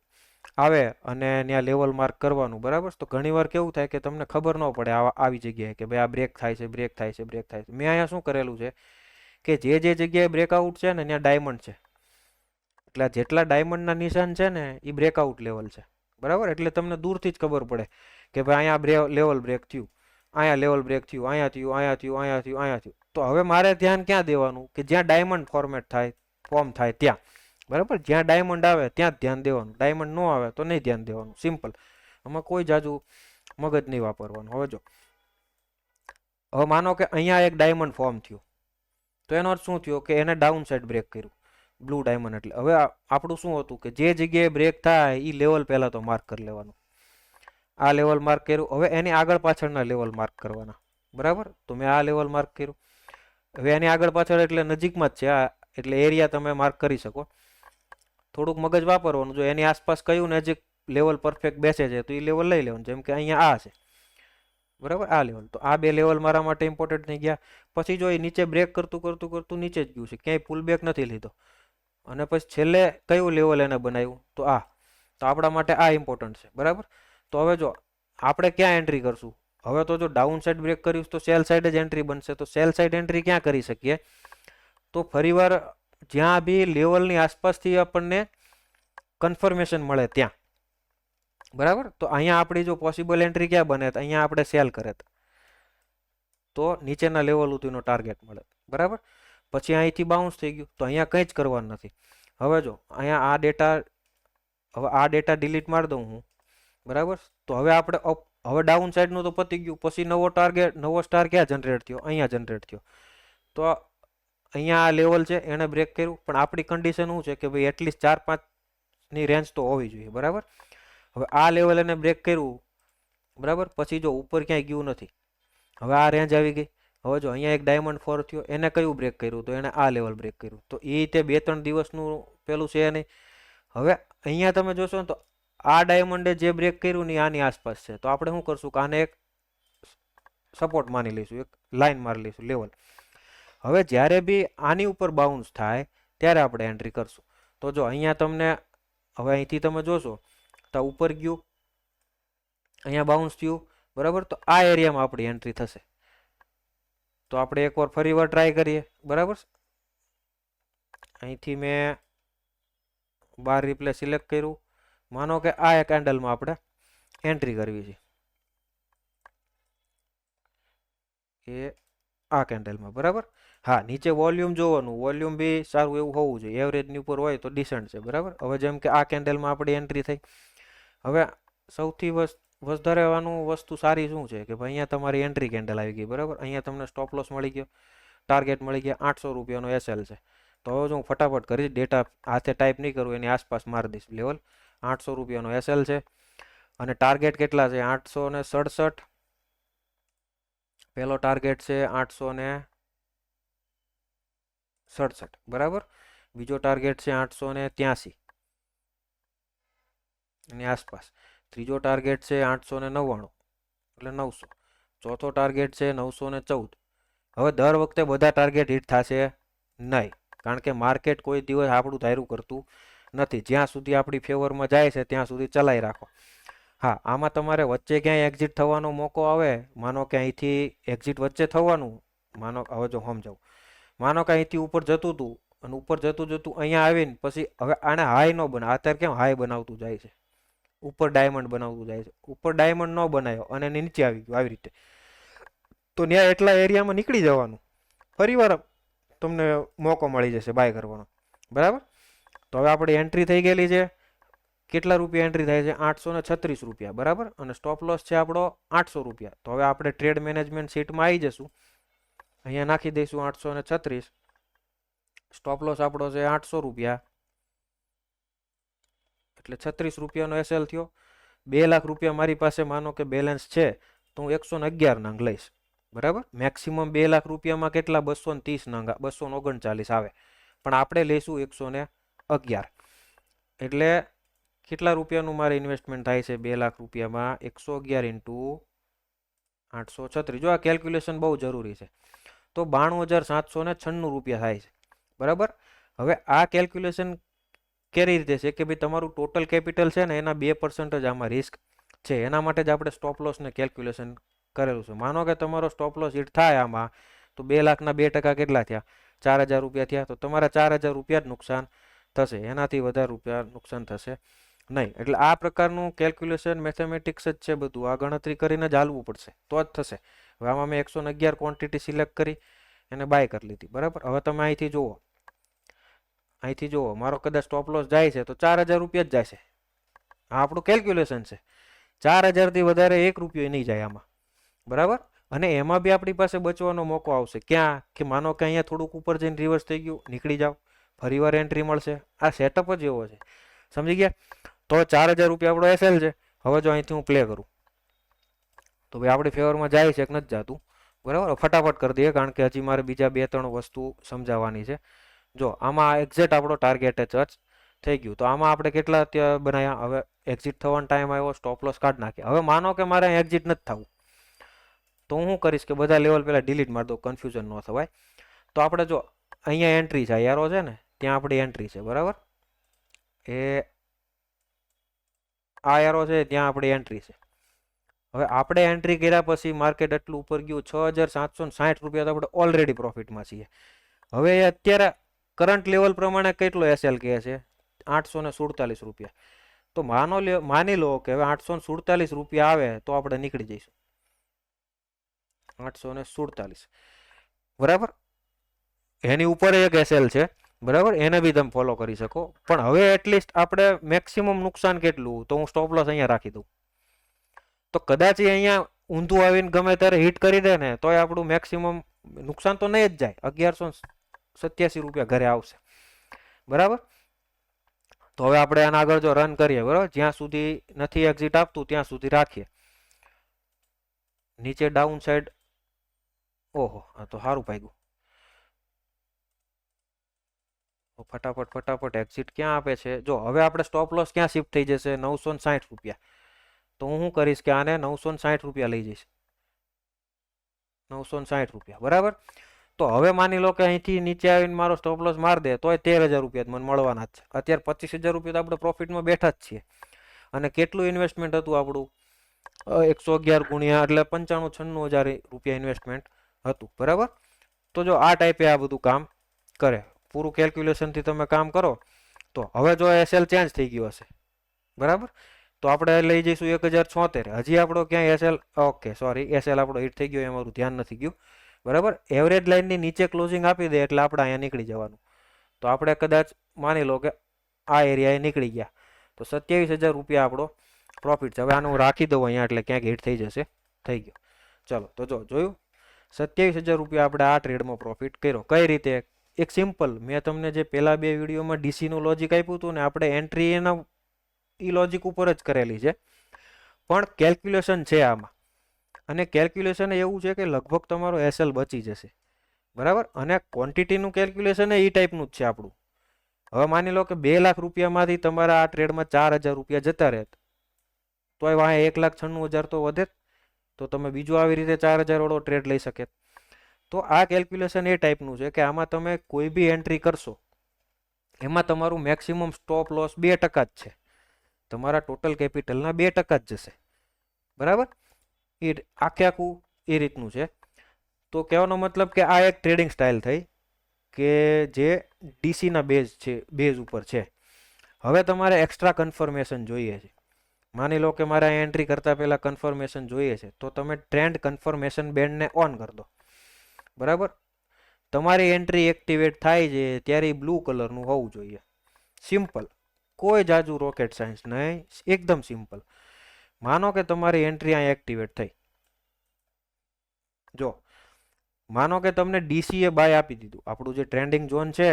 આવે અને ત્યાં લેવલ માર્ક કરવાનું, બરાબર. તો ઘણીવાર કેવું થાય કે તમને ખબર ન પડે આવી જગ્યાએ કે ભાઈ આ બ્રેક થાય છે, બ્રેક થાય છે, બ્રેક થાય છે. મેં અહીંયા શું કરેલું છે કે જે જગ્યાએ બ્રેકઆઉટ છે ને ત્યાં ડાયમંડ છે, એટલે જેટલા ડાયમંડના નિશાન છે ને એ બ્રેકઆઉટ લેવલ છે, બરાબર. એટલે તમને દૂરથી જ ખબર પડે કે ભાઈ અહીંયા લેવલ બ્રેક થયું, અહીંયા લેવલ બ્રેક થયું, અહીંયા થયું, અહીંયા થયું, અહીંયા થયું, અહીંયા થયું. તો હવે મારે ધ્યાન ક્યાં દેવાનું કે જ્યાં ડાયમંડ ફોર્મ થાય ત્યાં, બરાબર. જ્યાં ડાયમંડ આવે ત્યાં જ ધ્યાન દેવાનું, ડાયમંડ ન આવે તો નહીં ધ્યાન દેવાનું, સિમ્પલ. આમાં કોઈ જાજુ મગજ નહીં વાપરવાનું. હવે માનો કે અહીંયા એક ડાયમંડ ફોર્મ થયું તો એનો અર્થ શું થયો કે એને ડાઉન સાઈડ બ્રેક કર્યું, બ્લુ ડાયમંડ. એટલે હવે આપણું શું હતું કે જે જગ્યાએ બ્રેક થાય એ લેવલ પહેલાં તો માર્ક કરી લેવાનું. આ લેવલ માર્ક કર્યું, હવે એની આગળ પાછળના લેવલ માર્ક કરવાના, બરાબર. તો મેં આ લેવલ માર્ક કર્યું. હવે એની આગળ પાછળ એટલે નજીકમાં જ છે આ, એટલે એરિયા તમે માર્ક કરી શકો. થોડુંક મગજ વાપરવાનું. જો એની આસપાસ કયું નજીક લેવલ પરફેક્ટ બેસે છે તો એ લેવલ લઈ લેવાનું. જેમ કે અહીંયા આ છે, બરાબર, આ લેવલ. તો આ બે લેવલ મારા માટે ઇમ્પોર્ટન્ટ થઈ ગયા. પછી જો એ નીચે બ્રેક કરતું કરતું કરતું નીચે જ ગયું છે, ક્યાંય પુલ બેક નથી લીધો, અને પછી છેલ્લે કયું લેવલ એને બનાવ્યું તો આ. તો આપણા માટે આ ઇમ્પોર્ટન્ટ છે, બરાબર. તો હવે જો આપણે ક્યાં એન્ટ્રી કરશું? હવે તો જો ડાઉન સાઈડ બ્રેક કર્યું તો સેલ સાઈડ જ એન્ટ્રી બનશે. તો સેલ સાઈડ એન્ટ્રી ક્યાં કરી શકીએ? તો ફરીવાર જ્યાં બી લેવલની આસપાસથી આપણને કન્ફર્મેશન મળે ત્યાં, બરાબર. તો અહીંયા આપણી જો પોસિબલ એન્ટ્રી ક્યાં બને? તો અહીંયા આપણે સેલ કરે તો નીચેના લેવલ સુધીનો ટાર્ગેટ મળે, બરાબર. પછી અહીંથી બાઉન્સ થઈ ગયું તો અહીંયા કંઈ જ કરવાનું નથી. હવે જો અહીંયા આ ડેટા ડિલીટ મારી દઉં હું, બરાબર. તો હવે આપણે હવે ડાઉન સાઈડનું તો પતી ગયું. પછી નવો સ્ટાર ક્યાં જનરેટ થયો? અહીંયા જનરેટ થયો. તો અહીંયા આ લેવલ છે એને બ્રેક કર્યું, પણ આપણી કન્ડિશન શું છે કે ભાઈ એટલીસ્ટ 4-5ની રેન્જ તો હોવી જોઈએ, બરાબર. હવે આ લેવલ એને બ્રેક કર્યું, બરાબર. પછી જો ઉપર ક્યાંય ગયું નથી, હવે આ રેન્જ આવી ગઈ. હવે જો અહીંયા એક ડાયમંડ 4 થયો, એને કયું બ્રેક કર્યું? તો એને આ લેવલ બ્રેક કર્યું. તો એ તે 2-3 દિવસનું પેલું છે નહીં. હવે અહીંયા તમે જોશો ને તો આ ડાયમંડે જે બ્રેક કર્યું ને આની આસપાસ છે. તો આપણે શું કરશું કે આને એક સપોર્ટ માની લઈશું, એક લાઈન મારી લઈશું, લેવલ. હવે જ્યારે બી આની ઉપર બાઉન્સ થાય ત્યારે આપણે એન્ટ્રી કરશું. તો જો અહીંયા તમને હવે અહીંથી તમે જોશો તો ઉપર ગયું, અહીંયા બાઉન્સ થયું, બરાબર. તો આ એરિયામાં આપણી એન્ટ્રી થશે. તો આપણે એકવાર ફરીવાર ટ્રાય કરીએ, બરાબર. અહીંથી મેં બાર રિપ્લે સિલેક્ટ કર્યું. માનો કે આ એક કેન્ડલમાં આપણે એન્ટ્રી કરવી છે, કે આ કેન્ડલમાં, બરાબર. હા, નીચે વોલ્યુમ જોવાનું, વોલ્યુમ બી સારું એવું હોવું જોઈએ, એવરેજની ઉપર હોય તો ડિસન્ટ છે, બરાબર. હવે જેમ કે આ કેન્ડલમાં આપણી એન્ટ્રી થઈ. હવે સૌથી વધારેવાનું વસ્તુ સારી શું છે કે ભાઈ અહીંયા તમારી એન્ટ્રી કેન્ડલ આવી ગઈ, બરાબર. અહીંયા તમને સ્ટોપ લોસ મળી ગયો, ટાર્ગેટ મળી ગયા, 800 રૂપિયાનો એસએલ છે. તો હવે જો હું ફટાફટ કરીશ, ડેટા હાથે ટાઈપ નહીં કરું, એની આસપાસ મારી દઈશ લેવલ. 800 રૂપિયાનો એસએલ છે અને ટાર્ગેટ કેટલા છે? 867. પહેલો ટાર્ગેટ છે 867, બરાબર. બીજો ટાર્ગેટ છે 883 એની આસપાસ. ત્રીજો ટાર્ગેટ છે 899 એટલે 900. ચોથો ટાર્ગેટ છે 914. હવે દર વખતે બધા ટાર્ગેટ હિટ થશે નહીં, કારણ કે માર્કેટ કોઈ દિવસ આપણું ધાર્યું કરતું નથી. જ્યાં સુધી આપણી ફેવરમાં જાય છે ત્યાં સુધી ચલાવી રાખો. હા, આમાં તમારે વચ્ચે ક્યાંય એક્ઝિટ થવાનો મોકો આવે, માનો કે અહીંથી એક્ઝિટ વચ્ચે થવાનું, માનો હવે જો સમજાવું, માનો કે અહીંથી ઉપર જતું હતું અને ઉપર જતું જતું અહીંયા આવીને પછી હવે આને હાઈ ન બને. અત્યારે કેમ હાઈ બનાવતું જાય છે, ઉપર ડાયમંડ બનાવતું જાય છે. ઉપર ડાયમંડ ન બનાવ્યો અને નીચે આવી ગયું આવી રીતે, તો ત્યાં એટલા એરિયામાં નીકળી જવાનું, ફરીવાર તમને મોકો મળી જશે બાય કરવાનો, બરાબર. તો હવે આપણી એન્ટ્રી થઈ ગયેલી છે. કેટલા રૂપિયા એન્ટ્રી થાય છે? 836 રૂપિયા, બરાબર. અને સ્ટોપ લોસ છે આપણો 800 રૂપિયા. તો હવે આપણે ટ્રેડ મેનેજમેન્ટ સીટમાં આવી જશું, અહીંયા નાખી દઈશું 836. સ્ટોપ લોસ આપણો છે 800 રૂપિયા, એટલે 36 રૂપિયાનો એસએલ થયો. 2 લાખ રૂપિયા મારી પાસે માનો કે બેલેન્સ છે તો હું 111 નંગ લઈશ, બરાબર. મેક્સિમમ 2 લાખ રૂપિયામાં કેટલા? 230 નંગ, 239 આવે, પણ આપણે લઈશું 111. એટલે કેટલા રૂપિયાનું મારે ઇન્વેસ્ટમેન્ટ થાય છે 2 લાખ રૂપિયામાં? 111 × 836. જો આ કેલ્ક્યુલેશન બહુ જરૂરી છે. તો 92,796 રૂપિયા થાય છે, બરાબર. હવે આ કેલ્ક્યુલેશન કેવી રીતે છે કે ભાઈ તમારું ટોટલ કેપિટલ છે ને એના 2% જ આમાં રિસ્ક છે. એના માટે જ આપણે સ્ટોપ લોસને કેલ્ક્યુલેશન કરેલું છે. માનો કે તમારો સ્ટોપ લોસ હિટ થાય આમાં, તો 2 લાખના 2% કેટલા થયા? 4,000 રૂપિયા થયા. તો તમારા 4,000 રૂપિયા જ નુકસાન થશે, એનાથી વધારે રૂપિયા નુકસાન થશે નહીં. એટલે આ પ્રકારનું કેલ્ક્યુલેશન મેથેમેટિક્સ જ છે બધું. આ ગણતરી કરીને જ હાલવું પડશે તો જ થશે. હવે આમાં મેં 111 ક્વોન્ટિટી સિલેક્ટ કરી એને બાય કરી લીધી, બરાબર. હવે તમે અહીંથી જુઓ મારો કદાચ સ્ટોપ લોસ જાય છે તો 4,000 રૂપિયા જ જાય છે. આ આપણું કેલ્ક્યુલેશન છે. 4,000થી વધારે 1 રૂપિયો નહીં જાય આમાં, બરાબર. અને એમાં બી આપણી પાસે બચવાનો મોકો આવશે. ક્યાં? કે માનો કે અહીંયા થોડુંક ઉપર જઈને રિવર્સ થઈ ગયું, નીકળી જાઓ, ફરીવાર એન્ટ્રી મળશે. આ સેટઅપ જ એવો છે, સમજી ગયા? તો 4,000 રૂપિયા આપણો એસએલ છે. હવે જો અહીંથી હું પ્લે કરું તો ભાઈ આપણી ફેવરમાં જાય છે કે નથી જતું, બરાબર. ફટાફટ કરી દઈએ, કારણ કે હજી મારે બીજા 2-3 વસ્તુ સમજાવવાની છે. જો આમાં એક્ઝેક્ટ આપણો ટાર્ગેટ જ થઈ ગયું. તો આમાં આપણે કેટલા ત્યાં બનાવ્યા? હવે એક્ઝિટ થવાનો ટાઈમ આવ્યો, સ્ટોપ લોસ કાઢી નાખ્યા. હવે માનો કે મારે એક્ઝિટ નથી થવું, તો હું શું કરીશ કે બધા લેવલ પહેલાં ડિલીટ મારી દઉં, કન્ફ્યુઝન ન થવાય. તો આપણે જો અહીંયા એન્ટ્રી છે, એરો છે ને, ત્યાં આપણી એન્ટ્રી છે, બરાબર. એ આ એરો છે ત્યાં આપણી એન્ટ્રી છે. હવે આપણે એન્ટ્રી કર્યા પછી માર્કેટ એટલું ઉપર ગયું, 6,760 રૂપિયા, તો આપણે ઓલરેડી પ્રોફિટમાં છીએ. હવે અત્યારે કરંટ લેવલ પ્રમાણે કેટલો એસએલ કહે છે? 847 રૂપિયા. તો માની લો કે હવે 847 રૂપિયા આવે તો આપણે નીકળી જઈશું. 847, બરાબર. એની ઉપર એક એસએલ છે, બરાબર, એને બી તમે ફોલો કરી શકો. પણ હવે એટલીસ્ટ આપણે મેક્સિમમ નુકસાન કેટલું? તો હું સ્ટોપ લોસ અહીંયા રાખી દઉં. તો કદાચ અહીંયા ઊંધું આવીને ગમે ત્યારે હિટ કરી દે ને, તોય આપણું મેક્સિમમ નુકસાન તો નહીં જ જાય, 1187 રૂપિયા ઘરે આવશે, બરાબર. તો હવે આપણે આના આગળ જો રન કરીએ, બરાબર, જ્યાં સુધી નથી એક્ઝિટ આપતું ત્યાં સુધી રાખીએ. નીચે ડાઉન સાઈડ, ઓહો, આ તો સારું ભાગ્યું. ફટાફટ એક્ઝિટ ક્યાં આપે છે? જો હવે આપણે સ્ટોપ લોસ ક્યાં શિફ્ટ થઈ જશે? 960 રૂપિયા. તો હું શું કરીશ કે આને 960 રૂપિયા લઈ જઈશ. 960 રૂપિયા, બરાબર. તો હવે માની લો કે અહીંથી નીચે આવીને મારો સ્ટોપ લોસ માર દે, તોય 13,000 રૂપિયા મને મળવાના જ છે. અત્યારે 25,000 રૂપિયા તો આપણે પ્રોફિટમાં બેઠા જ છીએ. અને કેટલું ઇન્વેસ્ટમેન્ટ હતું આપણું? 111 ગુણ્યા એટલે 95-96 હજાર રૂપિયા ઇન્વેસ્ટમેન્ટ હતું, બરાબર. તો જો આ ટાઈપે આ બધું કામ કરે, પૂરું કેલ્ક્યુલેશનથી તમે કામ કરો. તો હવે જો એસએલ ચેન્જ થઈ ગયો હશે, બરાબર, તો આપણે લઈ જઈશું 1,076. હજી આપણો ક્યાંય એસએલ, ઓકે સોરી, એસએલ આપણો હિટ થઈ ગયો, અમારું ધ્યાન નથી ગયું, બરાબર. એવરેજ લાઇનની નીચે ક્લોઝિંગ આપી દે એટલે આપણે અહીંયા નીકળી જવાનું. તો આપણે કદાચ માની લો કે આ એરિયાએ નીકળી ગયા, તો 27,000 રૂપિયા આપણો પ્રોફિટ છે. હવે આનું રાખી દઉં અહીંયા એટલે ક્યાંક હિટ થઈ જશે. થઈ ગયો. ચલો, તો જો જોયું, 27,000 રૂપિયા આપણે આ ટ્રેડમાં પ્રોફિટ કર્યો. કઈ રીતે? એક સિમ્પલ, મેં તમને જે પહેલા બે વિડીયોમાં ડીસીનું લોજિક આપ્યું હતું ને, આપણે એન્ટ્રી એના એ લોજિક ઉપર જ કરેલી છે, પણ કેલ્ક્યુલેશન છે આમાં. અને કેલ્ક્યુલેશન એવું છે કે લગભગ તમારો એસએલ બચી જશે, બરાબર. અને ક્વોન્ટિટીનું કેલ્ક્યુલેશન એ ટાઈપનું જ છે આપણું. હવે માની લો કે 2 લાખ રૂપિયામાંથી તમારા આ ટ્રેડમાં 4,000 રૂપિયા જતા રહે, તો એ વાંહે 1,96,000 તો વધે. તો તમે બીજું આવી રીતે 4,000 વાળો ટ્રેડ લઈ શકે. તો આ કેલ્ક્યુલેશન એ ટાઈપનું છે કે આમાં તમે કોઈ બી એન્ટ્રી કરશો, એમાં તમારું મેક્સિમમ સ્ટોપ લોસ 2% જ છે. તમારા ટોટલ કેપિટલના 2% જ જશે, બરાબર. એ આખું એ રીતનું છે. તો કહેવાનો મતલબ કે આ એક ટ્રેડિંગ સ્ટાઇલ થઈ કે જે ડીસીના બેઝ ઉપર છે. હવે તમારે એક્સ્ટ્રા કન્ફર્મેશન જોઈએ છે. માની લો કે મારે એન્ટ્રી કરતાં પહેલાં કન્ફર્મેશન જોઈએ છે, તો તમે ટ્રેન્ડ કન્ફર્મેશન બેન્ડને ઓન કરી દો, બરાબર. તમારી એન્ટ્રી એક્ટિવેટ થાય છે ત્યારે બ્લુ કલરનું હોવું જોઈએ. સિમ્પલ, કોઈ જાજુ રોકેટ સાયન્સ નહીં, એકદમ સિમ્પલ. માનો કે તમારી એન્ટ્રી અહીંયા એક્ટિવેટ થઈ, જો માનો કે તમને ડીસીએ બાય આપી દીધું, આપણું જે ટ્રેન્ડિંગ ઝોન છે,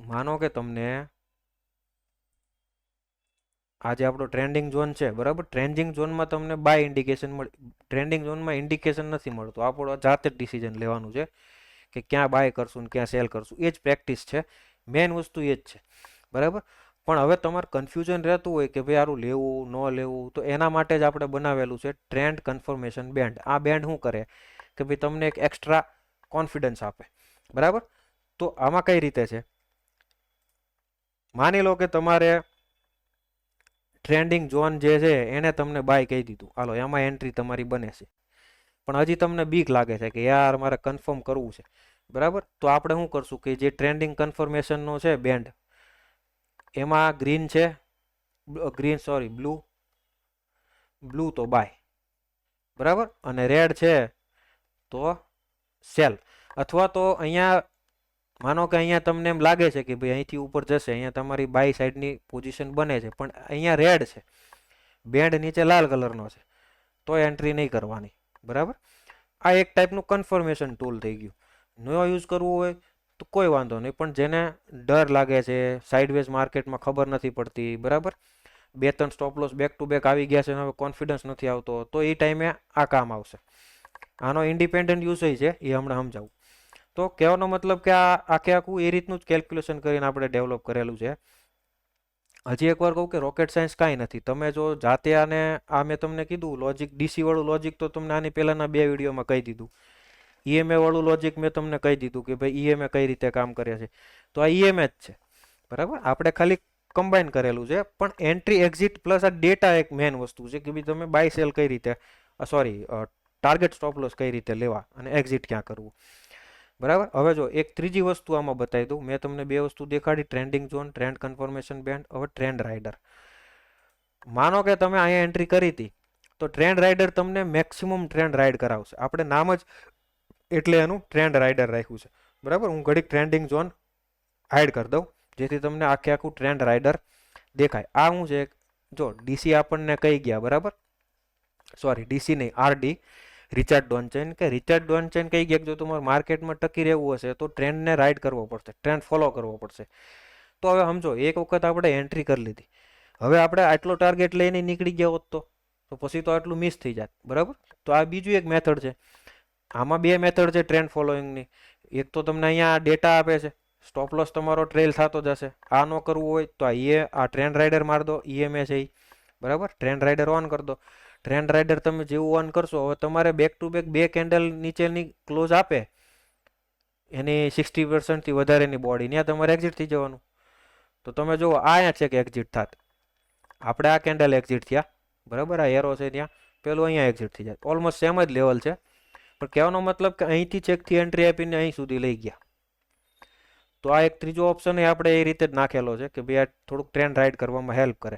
માનો કે તમને આ જે આપણો ટ્રેન્ડિંગ ઝોન છે, બરાબર, ટ્રેન્ડિંગ ઝોનમાં તમને બાય ઇન્ડિકેશન મળે. ટ્રેન્ડિંગ ઝોનમાં ઇન્ડિકેશન નથી મળતું, આપણો જાતે જ ડિસિઝન લેવાનું છે કે ક્યાં બાય કરશું ને ક્યાં સેલ કરશું. એ જ પ્રેક્ટિસ છે, મેઇન વસ્તુ એ જ છે, બરાબર. પણ હવે તમારે કન્ફ્યુઝન રહેતું હોય કે ભાઈ આરું લેવું ન લેવું, તો એના માટે જ આપણે બનાવેલું છે ટ્રેન્ડ કન્ફર્મેશન બેન્ડ. આ બેન્ડ શું કરે કે ભાઈ તમને એક એક્સ્ટ્રા કોન્ફિડન્સ આપે, બરાબર. તો આમાં કઈ રીતે છે? માની લો કે તમારે ટ્રેન્ડિંગ ઝોન જે છે એને તમને બાય કહી દીધું, હાલો એમાં એન્ટ્રી તમારી બને છે, પણ હજી તમને બીક લાગે છે કે યાર મારે કન્ફર્મ કરવું છે, બરાબર. તો આપણે શું કરશું કે જે ટ્રેન્ડિંગ કન્ફર્મેશનનો છે બેન્ડ, એમાં ગ્રીન છે, બ્લુ તો બાય, બરાબર, અને રેડ છે તો સેલ. અથવા તો અહીંયા માનો કે અહીંયા તમને એમ લાગે છે કે ભાઈ અહીંથી ઉપર જશે, અહીંયા તમારી બાય સાઈડની પોઝિશન બને છે, પણ અહીંયા રેડ છે, બેન્ડ નીચે લાલ કલરનો છે, તો એન્ટ્રી નહીં કરવાની, બરાબર. આ એક ટાઈપનું કન્ફર્મેશન ટૂલ થઈ ગયું. ન યુઝ કરવું હોય તો કોઈ વાંધો નહીં, પણ જેને ડર લાગે છે, સાઇડવેઝ માર્કેટમાં ખબર નથી પડતી, બરાબર, 2-3 stop loss back to back આવી ગયા છે અને હવે કોન્ફિડન્સ નથી આવતો, તો એ ટાઈમે આ કામ આવશે. આનો ઇન્ડિપેન્ડન્ટ યુઝ છે એ હમણાં સમજાવું. તો કહેવાનો મતલબ કે આ આખે આખું એ રીતનું જ કેલ્ક્યુલેશન કરીને આપણે ડેવલપ કરેલું છે. હજી એકવાર કહું કે રોકેટ સાયન્સ કાંઈ નથી. તમે જો જાતે આને આ મેં તમને કીધું લોજિક ડીસી વાળું લોજિક તો તમને આની પહેલાંના 2 વિડીયોમાં કહી દીધું. ઈએમએ વાળું લોજિક મેં તમને કહી દીધું કે ભાઈ ઈએમએ કઈ રીતે કામ કરે છે. તો આ ઈએમએ જ છે, બરાબર. આપણે ખાલી કમ્બાઈન કરેલું છે, પણ એન્ટ્રી એક્ઝિટ પ્લસ આ ડેટા એક મેઇન વસ્તુ છે કે ભાઈ તમે બાય સેલ કઈ રીતે, સોરી, ટાર્ગેટ સ્ટોપ લોસ કઈ રીતે લેવા અને એક્ઝિટ ક્યાં કરવું, બરાબર. હવે જો એક ત્રીજી વસ્તુ આમાં બતાવી દઉં. મેં તમને 2 વસ્તુ દેખાડી, trending zone, trend confirmation band. હવે ટ્રેન્ડ રાઇડર, માનો કે તમે અહીંયા એન્ટ્રી કરી હતી, તો ટ્રેન્ડ રાઇડર તમને મેક્સિમમ ટ્રેન્ડ રાઇડ કરાવશે. આપણે નામ જ એટલે એનું ટ્રેન્ડ રાઇડર રાખ્યું છે, બરાબર. હું ઘડીક ટ્રેન્ડિંગ ઝોન હાઇડ કરી દઉં જેથી તમને આખે આખું ટ્રેન્ડ રાઇડર દેખાય. આ શું છે, જો ડીસી આપણને કહી ગયા, બરાબર, સોરી ડીસી નહીં, આરડી, રિચાર્ડ ડોનચેન, કે રિચાર્ડ ડોનચેન કહી ગયા કે જો તમારે માર્કેટમાં ટકી રહેવું હશે તો ટ્રેન્ડને રાઇડ કરવો પડશે, ટ્રેન્ડ ફોલો કરવો પડશે. તો હવે સમજો, એક વખત આપણે એન્ટ્રી કરી લીધી, હવે આપણે આટલો ટાર્ગેટ લઈને નીકળી ગયા હોત તો પછી તો આટલું મિસ થઈ જાય, બરાબર. તો આ બીજું એક મેથડ છે. આમાં 2 મેથડ છે ટ્રેન્ડ ફોલોઈંગની. એક તો તમને અહીંયા ડેટા આપે છે, સ્ટોપ લોસ તમારો ટ્રેલ થતો જશે. આ ન કરવું હોય તો આ ટ્રેન્ડ રાઇડર માર દો, ઈએમએ છે એ, બરાબર. ટ્રેન્ડ રાઇડર ઓન કરી દો. ટ્રેન્ડ રાઇડર તમે જેવું ઓન કરશો, હવે તમારે બેક ટુ બેક 2 કેન્ડલ નીચેની ક્લોઝ આપે એની 60%થી વધારેની બોડી, ત્યાં તમારે એક્ઝિટ થઈ જવાનું. તો તમે જુઓ આ અહીંયા છે કે એક્ઝિટ થાત, આપણે આ કેન્ડલ એક્ઝિટ થયા, બરાબર. આ એરો છે ત્યાં, પેલું અહીંયા એક્ઝિટ થઈ જાય. ઓલમોસ્ટ સેમ જ લેવલ છે, પણ કહેવાનો મતલબ કે અહીંથી ચેકથી એન્ટ્રી આપીને અહીં સુધી લઈ ગયા. તો આ એક ત્રીજો ઓપ્શન આપણે એ રીતે જ નાખેલો છે કે ભાઈ આ થોડુંક ટ્રેન્ડ રાઇડ કરવામાં હેલ્પ કરે,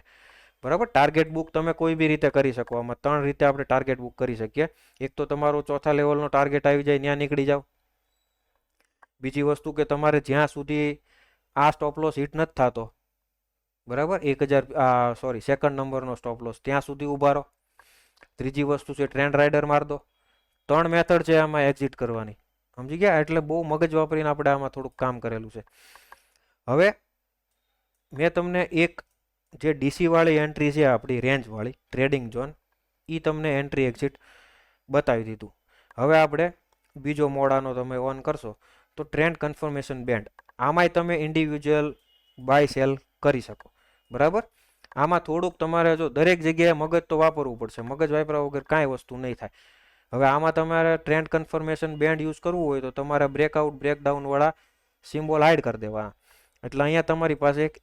બરાબર. ટાર્ગેટ બુક તમે કોઈ બી રીતે કરી શકો. આમાં 3 રીતે આપણે ટાર્ગેટ બુક કરી શકીએ. એક તો તમારું ચોથા લેવલનો ટાર્ગેટ આવી જાય, ત્યાં નીકળી જાવ. બીજી વસ્તુ કે તમારે જ્યાં સુધી આ સ્ટોપ લોસ હિટ નથી થતો, બરાબર, 1000, સોરી, સેકન્ડ નંબરનો સ્ટોપ લોસ, ત્યાં સુધી ઊભા રહો. ત્રીજી વસ્તુ છે ટ્રેન્ડ રાઇડર માર દો. 3 મેથડ છે આમાં એક્ઝિટ કરવાની, સમજી ગયા. એટલે બહુ મગજ વાપરીને આપણે આમાં થોડુંક કામ કરેલું છે. હવે મેં તમને એક જે ડીસી વાળી એન્ટ્રી છે આપણી રેન્જ વાળી ટ્રેડિંગ ઝોન, એ તમને એન્ટ્રી એક્ઝિટ બતાવી દીધું. હવે આપણે બીજો મોડ આનો તમે ઓન કરશો તો ટ્રેન્ડ કન્ફર્મેશન બેન્ડ. આમાંય તમે ઇન્ડિવિજ્યુઅલ બાય સેલ કરી શકો, બરાબર. આમાં થોડુંક તમારે જો દરેક જગ્યાએ મગજ તો વાપરવું પડશે, મગજ વાપર્યા વગર કાંઈ વસ્તુ નહીં થાય. હવે આમાં તમારે ટ્રેન્ડ કન્ફર્મેશન બેન્ડ યુઝ કરવું હોય તો તમારે બ્રેકઆઉટ બ્રેકડાઉન વાળા સિમ્બોલ હાઇડ કરી દેવા. એટલે અહીંયા તમારી પાસે એક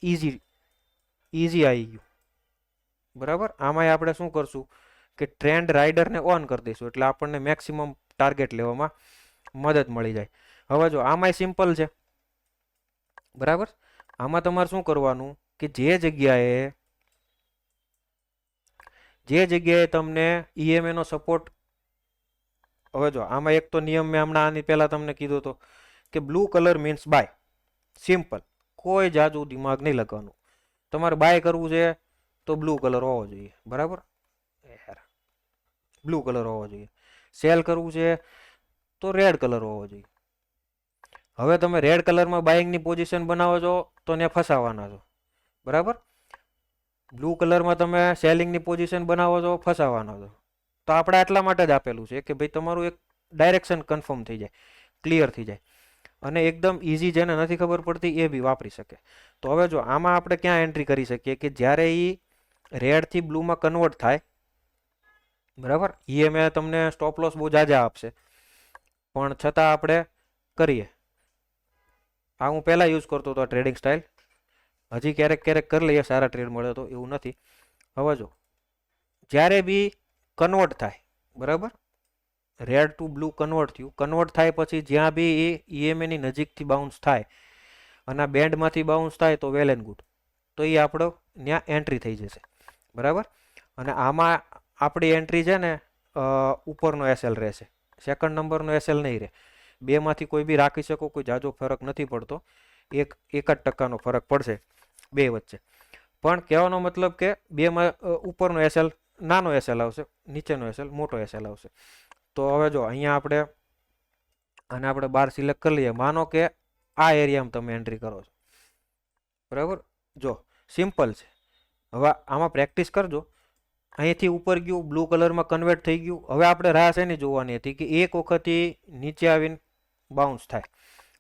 ઈઝી આવી ગયું, બરાબર. આમાંય આપણે શું કરશું કે ટ્રેન્ડ રાઇડરને ઓન કરી દઈશું એટલે આપણને મેક્સિમમ ટાર્ગેટ લેવામાં મદદ મળી જાય. હવે જો આમાંય સિમ્પલ છે, બરાબર. આમાં તમારે શું કરવાનું કે જે જગ્યાએ તમને ઈએમએ નો સપોર્ટ, હવે જો આમાં એક તો નિયમ મેં હમણાં આની પહેલા તમને કીધું હતો કે blue colour means buy. Simple, કોઈ જાજુ દિમાગ નહીં લગાવવાનું. તમારે બાય કરવું છે તો બ્લુ કલર હોવો જોઈએ, બરાબર, બ્લુ કલર હોવો જોઈએ. સેલ કરવું છે તો રેડ કલર હોવો જોઈએ. હવે તમે રેડ કલરમાં બાઇંગની પોઝિશન બનાવો છો તો ને ફસાવાના છો, બરાબર. બ્લુ કલરમાં તમે સેલિંગની પોઝિશન બનાવો છો, ફસાવાના છો. તો આપણે આટલા માટે જ આપેલું છે કે ભાઈ તમારું એક ડાયરેક્શન કન્ફર્મ થઈ જાય, ક્લિયર થઈ જાય, અને એકદમ ઇઝી, જેને નથી ખબર પડતી એ બી વાપરી શકે. તો હવે જો આમાં આપણે ક્યાં એન્ટ્રી કરી શકીએ કે જ્યારે એ રેડથી બ્લુમાં કન્વર્ટ થાય, બરાબર. ઈએમએ તમને સ્ટોપ લોસ બહુ જાજા આપશે, પણ છતાં આપણે કરીએ. આ હું પહેલાં યુઝ કરતો હતો ટ્રેડિંગ સ્ટાઇલ, હજી ક્યારેક ક્યારેક કરી લઈએ, સારા ટ્રેડ મળે તો, એવું નથી. હવે જો જ્યારે બી કન્વર્ટ થાય, બરાબર, રેડ ટુ બ્લુ કન્વર્ટ થયું, કન્વર્ટ થાય પછી જ્યાં બી એ ઈએમએની નજીકથી બાઉન્સ થાય અને આ બેન્ડમાંથી બાઉન્સ થાય તો વેલ એન્ડ ગુડ, તો એ આપણો ત્યાં એન્ટ્રી થઈ જશે, બરાબર. અને આમાં આપણી એન્ટ્રી છે ને ઉપરનો એસએલ રહેશે, સેકન્ડ નંબરનો એસએલ નહીં રહે. બેમાંથી કોઈ બી રાખી શકો, કોઈ જાજો ફરક નથી પડતો, એક જ ટકાનો ફરક પડશે બે વચ્ચે. પણ કહેવાનો મતલબ કે બેમાં ઉપરનો એસએલ નાનો એસએલ આવશે, નીચેનો એસએલ મોટો એસએલ આવશે. તો હવે જો અહીંયા આપણે બાર સિલેક્ટ કરી લઈએ. માનો કે આ એરિયામાં તમે એન્ટ્રી કરો છો, બરાબર. જો સિમ્પલ છે. હવે આમાં પ્રેક્ટિસ કરજો. અહીંથી ઉપર ગયું, બ્લુ કલરમાં કન્વર્ટ થઈ ગયું. હવે આપણે રાહ શેની જોવાની હતી કે એક વખત નીચે આવીને બાઉન્સ થાય,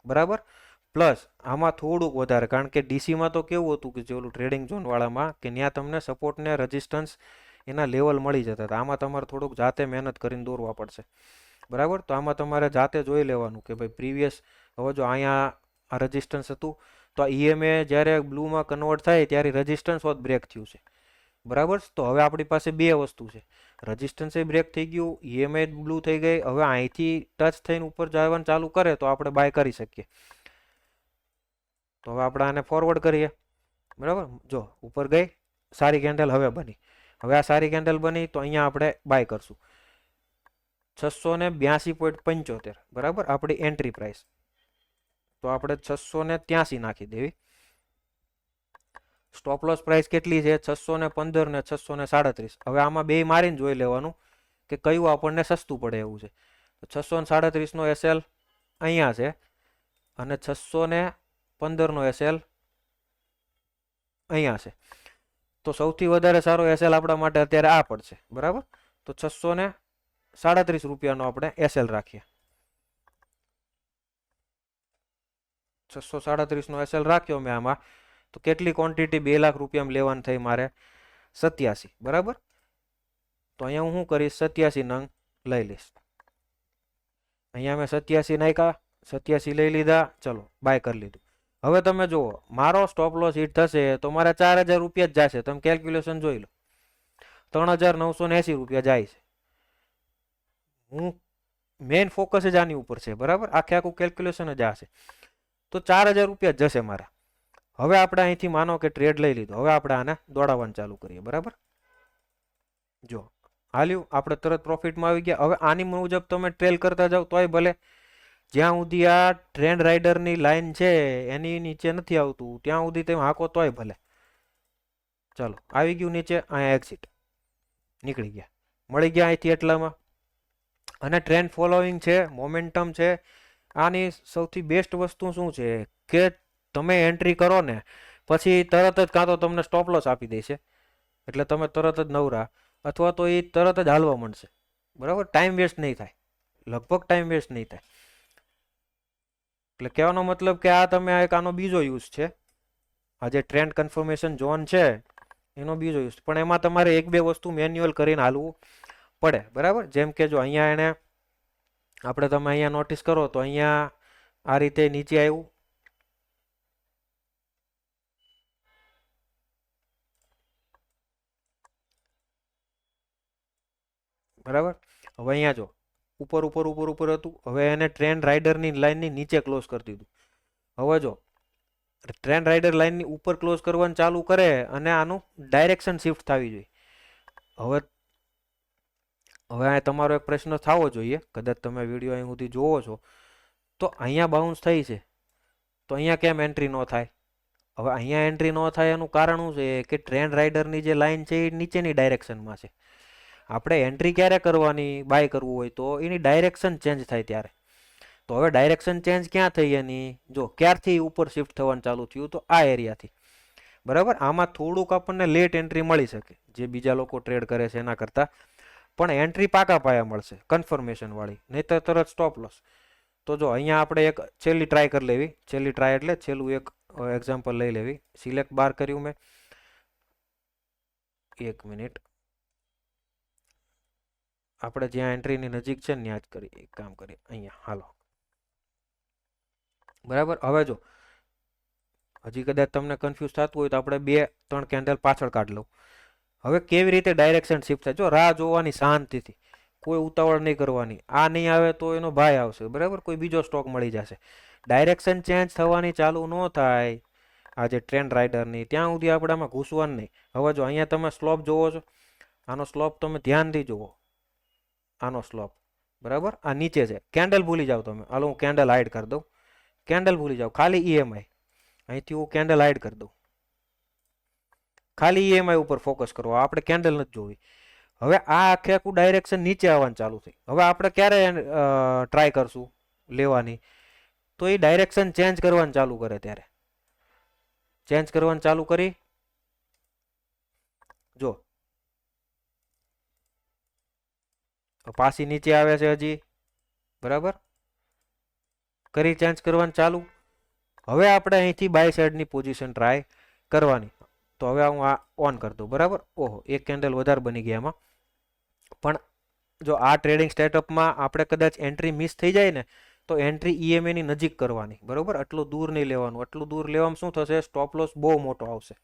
બરાબર. પ્લસ આમાં થોડુંક વધારે, કારણ કે ડીસીમાં તો કેવું હતું કે જે ઓલું ટ્રેડિંગ ઝોનવાળામાં કે ત્યાં તમને સપોર્ટ ને રેઝિસ્ટન્સ એના લેવલ મળી જતા હતા. આમાં તમારે થોડુંક જાતે મહેનત કરીને દોરવા પડશે, બરાબર. તો આમાં તમારે જાતે જોઈ લેવાનું કે ભાઈ પ્રીવિયસ, હવે જો અહીંયા આ રેઝિસ્ટન્સ હતું, તો આ ઈએમએ જ્યારે બ્લુમાં કન્વર્ટ થાય ત્યારે રેઝિસ્ટન્સ હોત બ્રેક થયું છે, બરાબર. તો હવે આપણી પાસે બે વસ્તુ છે, રેઝિસ્ટન્સ બ્રેક થઈ ગયું, ઈએમએ બ્લુ થઈ ગઈ. હવે અહીંથી ટચ થઈને ઉપર જવાનું ચાલુ કરે તો આપણે બાય કરી શકીએ. તો હવે આપણે આને ફોરવર્ડ કરીએ, બરાબર. જો ઉપર ગઈ, સારી કેન્ડલ હવે બની. હવે આ સારી કેન્ડલ બની તો અહીંયા આપણે બાય કરશું 682.75, બરાબર આપણી એન્ટ્રી પ્રાઇસ. તો આપણે 683 નાખી દેવી. સ્ટોપ લોસ પ્રાઇસ કેટલી છે? 615 ને 637. હવે આમાં બે મારીને જોઈ લેવાનું કે કયું આપણને સસ્તું પડે એવું છે. તો 637 નો એસએલ અહીંયા છે અને 615 નો એસએલ અહીંયા છે. તો સૌથી વધારે સારો એસએલ આપણા માટે અત્યારે આ પડશે, બરાબર. તો 637 રૂપિયાનો આપણે એસએલ રાખીએ. 637 નો એસએલ રાખ્યો મેં આમાં. તો કેટલી ક્વોન્ટિટી? 2 લાખ રૂપિયામાં લેવાની થઈ મારે 87, બરાબર. તો અહીંયા હું શું કરીશ? 87 નંગ લઈ લઈશ. અહીંયા મેં 87 નાખ્યા, 87 લઈ લીધા, ચલો બાય કરી લીધું. હવે તમે જુઓ, મારો સ્ટોપ લોસ હિટ થશે તો મારે 4000 રૂપિયા જ જશે. તમે કેલ્ક્યુલેશન જોઈ લો, 3980 રૂપિયા જાય છે. હું મેઇન ફોકસ જ આની ઉપર છે, બરાબર. આખું કેલ્ક્યુલેશન જ આ છે. તો 4000 રૂપિયા જશે મારા. હવે આપણે અહીંથી માનો કે ટ્રેડ લઈ લીધો, હવે આપણે આને દોડાવવાનું ચાલુ કરીએ, બરાબર. જો હાલ્યું, આપણે તરત પ્રોફિટમાં આવી ગયા. હવે આની મુજબ તમે ટ્રેલ કરતા જાઓ તોય ભલે, જ્યાં સુધી આ ટ્રેન્ડ રાઇડરની લાઈન છે એની નીચે નથી આવતું ત્યાં સુધી તમે હાંકો તોય ભલે. ચાલો આવી ગયું નીચે, અહીંયા એક્ઝિટ, નીકળી ગયા, મળી ગયા અહીંથી એટલામાં. અને ટ્રેન્ડ ફોલોઈંગ છે, મોમેન્ટમ છે. આની સૌથી બેસ્ટ વસ્તુ શું છે કે તમે એન્ટ્રી કરો ને પછી તરત જ કાં તો તમને સ્ટોપ લોસ આપી દેશે, એટલે તમે તરત જ નવરા, અથવા તો એ તરત જ હાલવા માંડશે, બરાબર. ટાઈમ વેસ્ટ નહીં થાય, લગભગ ટાઈમ વેસ્ટ નહીં થાય. એટલે કહેવાનો મતલબ કે આ તમે એક આનો બીજો યુઝ છે, આ જે ટ્રેન્ડ કન્ફર્મેશન ઝોન છે એનો બીજો યુઝ. પણ એમાં તમારે એક બે વસ્તુ મેન્યુઅલ કરીને હાલવું પડે, બરાબર. જેમ કે જો અહીંયા એને આપણે, તમે અહીંયા નોટિસ કરો તો અહીંયા આ રીતે નીચે આવ્યું, બરાબર. હવે અહીંયા જો ઉપર ઉપર ઉપર ઉપર હતું, હવે એને ટ્રેન્ડ રાઇડરની લાઇનની નીચે ક્લોઝ કરી દીધું. હવે જો ટ્રેન્ડ રાઇડર લાઇનની ઉપર ક્લોઝ કરવાનું ચાલુ કરે અને આનું ડાયરેક્શન શિફ્ટ થવી જોઈએ. હવે હવે આ તમારો એક પ્રશ્ન થવો જોઈએ, કદાચ તમે વિડીયો અહીં સુધી જોવો છો તો અહીંયા બાઉન્સ થઈ છે તો અહીંયા કેમ એન્ટ્રી ન થાય? હવે અહીંયા એન્ટ્રી ન થાય એનું કારણ શું છે કે ટ્રેન્ડ રાઇડરની જે લાઇન છે એ નીચેની ડાયરેક્શનમાં છે. આપણે એન્ટ્રી ક્યારે કરવાની, બાય કરવું હોય તો એની ડાયરેક્શન ચેન્જ થાય ત્યારે. તો હવે ડાયરેક્શન ચેન્જ ક્યાં થઈ એની? જો ક્યારથી ઉપર શિફ્ટ થવાનું ચાલુ થયું તો આ એરિયાથી, બરાબર. આમાં થોડુંક આપણને લેટ એન્ટ્રી મળી શકે જે બીજા લોકો ટ્રેડ કરે છે એના કરતાં, પણ એન્ટ્રી પાકા પાયા મળશે કન્ફર્મેશન વાળી, નહીં તો તરત સ્ટોપ લોસ. તો જો અહીંયા આપણે એક છેલ્લી ટ્રાય કરી લેવી, છેલ્લી ટ્રાય એટલે છેલ્લું એક એક્ઝામ્પલ લઈ લેવી. સિલેક્ટ બાર કર્યું મેં, 1 મિનિટ, આપણે જ્યાં એન્ટ્રીની નજીક છે ને ત્યાં જ કરીએ, એક કામ કરીએ અહીંયા, હાલો, બરાબર. હવે જો હજી કદાચ તમને કન્ફ્યુઝ થતું હોય તો આપણે 2-3 કેન્ડલ પાછળ કાઢ લઉં. હવે કેવી રીતે ડાયરેક્શન શિફ્ટ થાય? જો રાહ જોવાની શાંતિથી, કોઈ ઉતાવળ નહીં કરવાની. આ નહીં આવે તો એનો ભાઈ આવશે, બરાબર, કોઈ બીજો સ્ટોક મળી જશે. ડાયરેક્શન ચેન્જ થવાની ચાલુ ન થાય આ જે ટ્રેન્ડ રાઇડરની, ત્યાં સુધી આપણે આમાં ઘૂસવાનું નહીં. હવે જો અહીંયા તમે સ્લોપ જોવો છો, આનો સ્લોપ તમે ધ્યાનથી જુઓ, આનો સ્લોપ, બરાબર આ નીચે છે. કેન્ડલ ભૂલી જાઓ તમે, હાલો હું કેન્ડલ હાઈડ કરી દઉં, કેન્ડલ ભૂલી જાઓ, ખાલી ઈએમઆઈ, અહીંથી હું કેન્ડલ હાઈડ કરી દઉં, ખાલી ઈએમઆઈ ઉપર ફોકસ કરો, આપણે કેન્ડલ નથી જોવી. હવે આ આખું ડાયરેક્શન નીચે આવવાનું ચાલુ થઈ. હવે આપણે ક્યારે ટ્રાય કરશું લેવાની? તો એ ડાયરેક્શન ચેન્જ કરવાનું ચાલુ કરે ત્યારે. ચેન્જ કરવાનું ચાલુ કરી, જો પાછી નીચે આવે છે હજી, બરાબર. કરી ચેન્જ કરવાનું ચાલુ. હવે આપણે અહીંથી બાય સાઈડની પોઝિશન ટ્રાય કરવાની. તો હવે હું આ ઓન કરી દઉં, બરાબર. ઓહો, એક કેન્ડલ વધારે બની ગયા એમાં. પણ જો આ ટ્રેડિંગ સ્ટેટઅપમાં આપણે કદાચ એન્ટ્રી મિસ થઈ જાય ને તો એન્ટ્રી ઈએમએ ની નજીક કરવાની, બરાબર. આટલું દૂર નહીં લેવાનું. આટલું દૂર લેવામાં શું થશે, સ્ટોપ લોસ બહુ મોટો આવશે,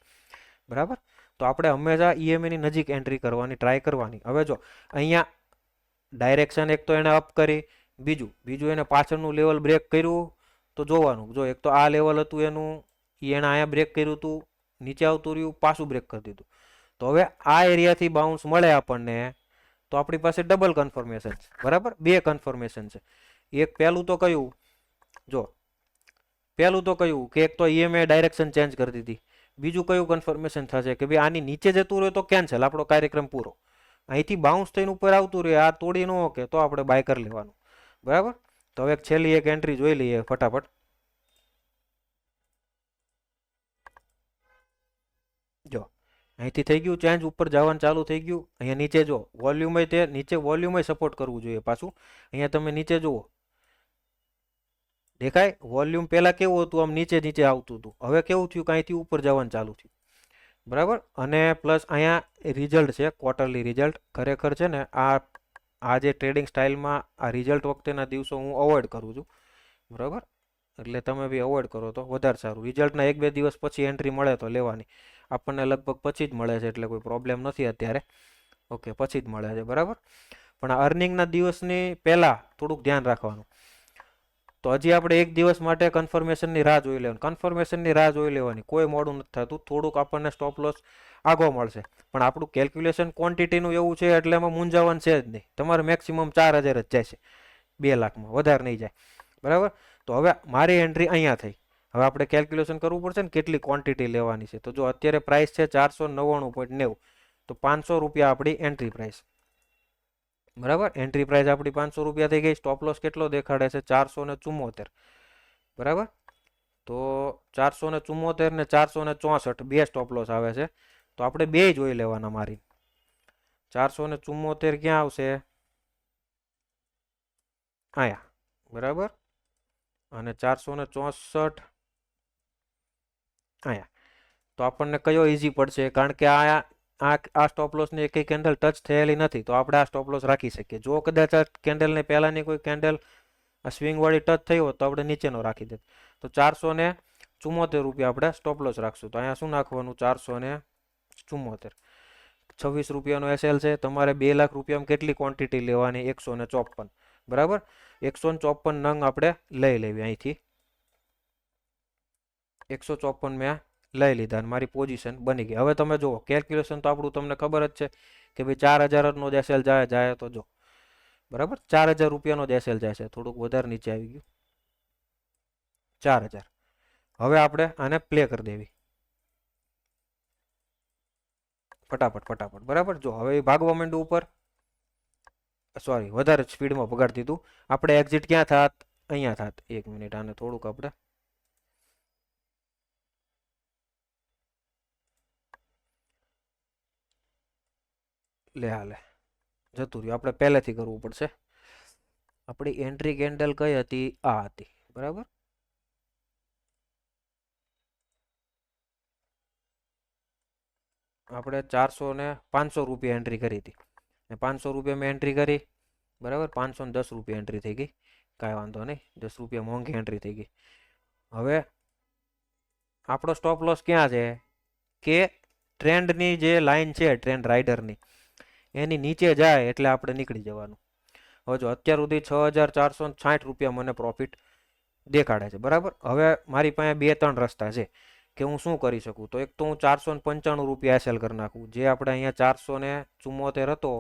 બરાબર. તો આપણે હંમેશા ઈએમએ ની નજીક એન્ટ્રી કરવાની ટ્રાય કરવાની. હવે જો અહીંયા ડાયરેક્શન એક તો એને અપ કરી, બીજું એને પાછળનું લેવલ બ્રેક કર્યું તો જોવાનું. જો એક તો આ લેવલ હતું એનું, એને અહીંયા બ્રેક કર્યું હતું, નીચે આવતું રહ્યું, પાછું બ્રેક કરી દીધું. તો હવે આ એરિયાથી બાઉન્સ મળે આપણને તો આપણી પાસે ડબલ કન્ફર્મેશન છે, બરાબર. બે કન્ફર્મેશન છે. એક પહેલું તો કયું, જો પહેલું તો કયું કે એક તો ઈએમએ ડાયરેક્શન ચેન્જ કરી દીધી. બીજું કયું કન્ફર્મેશન થશે કે ભાઈ આની નીચે જતું રહે તો કેન્સલ, આપણો કાર્યક્રમ પૂરો. અહીંથી બાઉન્સ થઈને ઉપર આવતું રહે, આ તોડી ન કે તો આપણે બાય કરી લેવાનું, બરાબર. તો હવે છેલ્લી એક એન્ટ્રી જોઈ લઈએ ફટાફટ. જો અહીંથી થઈ ગયું ચેન્જ, ઉપર જવાનું ચાલુ થઈ ગયું. અહીંયા નીચે જો વોલ્યુમ, તે નીચે વોલ્યુમ સપોર્ટ કરવું જોઈએ પાછું. અહીંયા તમે નીચે જુઓ, દેખાય વોલ્યુમ પહેલા કેવું હતું, આમ નીચે નીચે આવતું હતું. હવે કેવું થયું કે અહીંથી ઉપર જવાનું ચાલુ થયું, બરાબર. અને પ્લસ અહીંયા રિઝલ્ટ છે, ક્વાર્ટરલી રિઝલ્ટ. ખરેખર છે ને આ જે ટ્રેડિંગ સ્ટાઇલમાં આ રિઝલ્ટ વખતેના દિવસો હું અવોઇડ કરું છું, બરાબર. એટલે તમે બી અવોઇડ કરો તો વધારે સારું. રિઝલ્ટના 1-2 દિવસ પછી એન્ટ્રી મળે તો લેવાની. આપણને લગભગ પછી જ મળે છે એટલે કોઈ પ્રોબ્લેમ નથી અત્યારે. ઓકે, પછી જ મળે છે, બરાબર. પણ આ અર્નિંગના દિવસની પહેલાં થોડુંક ધ્યાન રાખવાનું. તો હજી આપણે એક દિવસ માટે કન્ફર્મેશનની રાહ જોઈ લેવાની. કન્ફર્મેશનની રાહ જોઈ લેવાની, કોઈ મોડું નથી થતું. થોડુંક આપણને સ્ટોપ લોસ આગો મળશે, પણ આપણું કેલ્ક્યુલેશન ક્વોન્ટિટીનું એવું છે એટલે એમાં મૂંઝાવન છે જ નહીં. તમારે મેક્સિમમ 4000 જ જાય છે 2 લાખમાં, વધારે નહીં જાય, બરાબર. તો હવે મારી એન્ટ્રી અહીંયા થઈ. હવે આપણે કેલ્ક્યુલેશન કરવું પડશે ને કેટલી ક્વોન્ટિટી લેવાની છે. તો જો અત્યારે પ્રાઇસ છે 499.90, તો 500 રૂપિયા આપણી એન્ટ્રી પ્રાઇસ, બરાબર. એન્ટ્રી પ્રાઇસ આપણી 500 રૂપિયા થઈ ગઈ. સ્ટોપ લોસ કેટલો દેખાડે છે, 474, બરાબર. તો 474 ને 464 બે સ્ટોપ લોસ આવે છે. તો આપણે બે જોઈ લેવાના. મારી 474 ક્યાં આવશે, અહીંયા, બરાબર. અને 464 અહીંયા. તો આપણને કયો ઈઝી પડશે, કારણ કે આ સ્ટોપ લોસની એક કેન્ડલ ટચ થયેલી નથી, તો આપણે આ સ્ટોપ લોસ રાખી શકીએ. જો કદાચ આ કેન્ડલને પહેલાંની કોઈ કેન્ડલ આ સ્વિંગવાળી ટચ થઈ હોત તો આપણે નીચેનો રાખી દે. તો 474 રૂપિયા આપણે સ્ટોપ લોસ રાખશું. તો અહીંયા શું નાખવાનું, 474, 26 રૂપિયાનો એસએલ છે. તમારે 2 લાખ રૂપિયામાં કેટલી ક્વોન્ટિટી લેવાની, 154, બરાબર. 154 નંગ આપણે લઈ લેવી. અહીંથી 154 મેં લઈ લીધા અને મારી પોઝિશન બની ગઈ. હવે તમે જુઓ કેલ્ક્યુલેશન તો આપણું તમને ખબર જ છે કે ભાઈ 4000નો જ એસએલ જાય તો જો, બરાબર. 4000 રૂપિયાનો જ એસએલ જાય છે, થોડુંક વધારે નીચે આવી ગયું, 4000. હવે આપણે આને પ્લે કરી દેવી ફટાફટ, બરાબર. જો હવે ભાગવા માંડ્યું ઉપર, સોરી વધારે સ્પીડમાં ભગાડી દીધું. આપણે એક્ઝિટ ક્યાં થાત, અહીંયા થાત. 1 મિનિટ, આને થોડુંક આપણે હાલે જતું રહ્યું. આપણે પહેલેથી કરવું પડશે. આપણી એન્ટ્રી કેન્ડલ કઈ હતી, આ હતી, બરાબર. આપણે 400 ને 500 રૂપિયા એન્ટ્રી કરી હતી, 500 રૂપિયા મેં એન્ટ્રી કરી, બરાબર. 510 રૂપિયા એન્ટ્રી થઈ ગઈ, કાંઈ વાંધો નહીં, 10 રૂપિયા મોંઘી એન્ટ્રી થઈ ગઈ. હવે આપણો સ્ટોપ લોસ ક્યાં છે કે ટ્રેન્ડની જે લાઇન છે, ટ્રેન્ડ રાઇડરની, એની નીચે જાય એટલે આપણે નીકળી જવાનું. હવે જો અત્યાર સુધી 6460 રૂપિયા મને પ્રોફિટ દેખાડે છે, બરાબર. હવે મારી પાસે 2-3 રસ્તા છે કે હું શું કરી શકું. તો એક તો હું 495 રૂપિયા એસએલ કરી નાખું. જે આપણે અહીંયા 474 હતો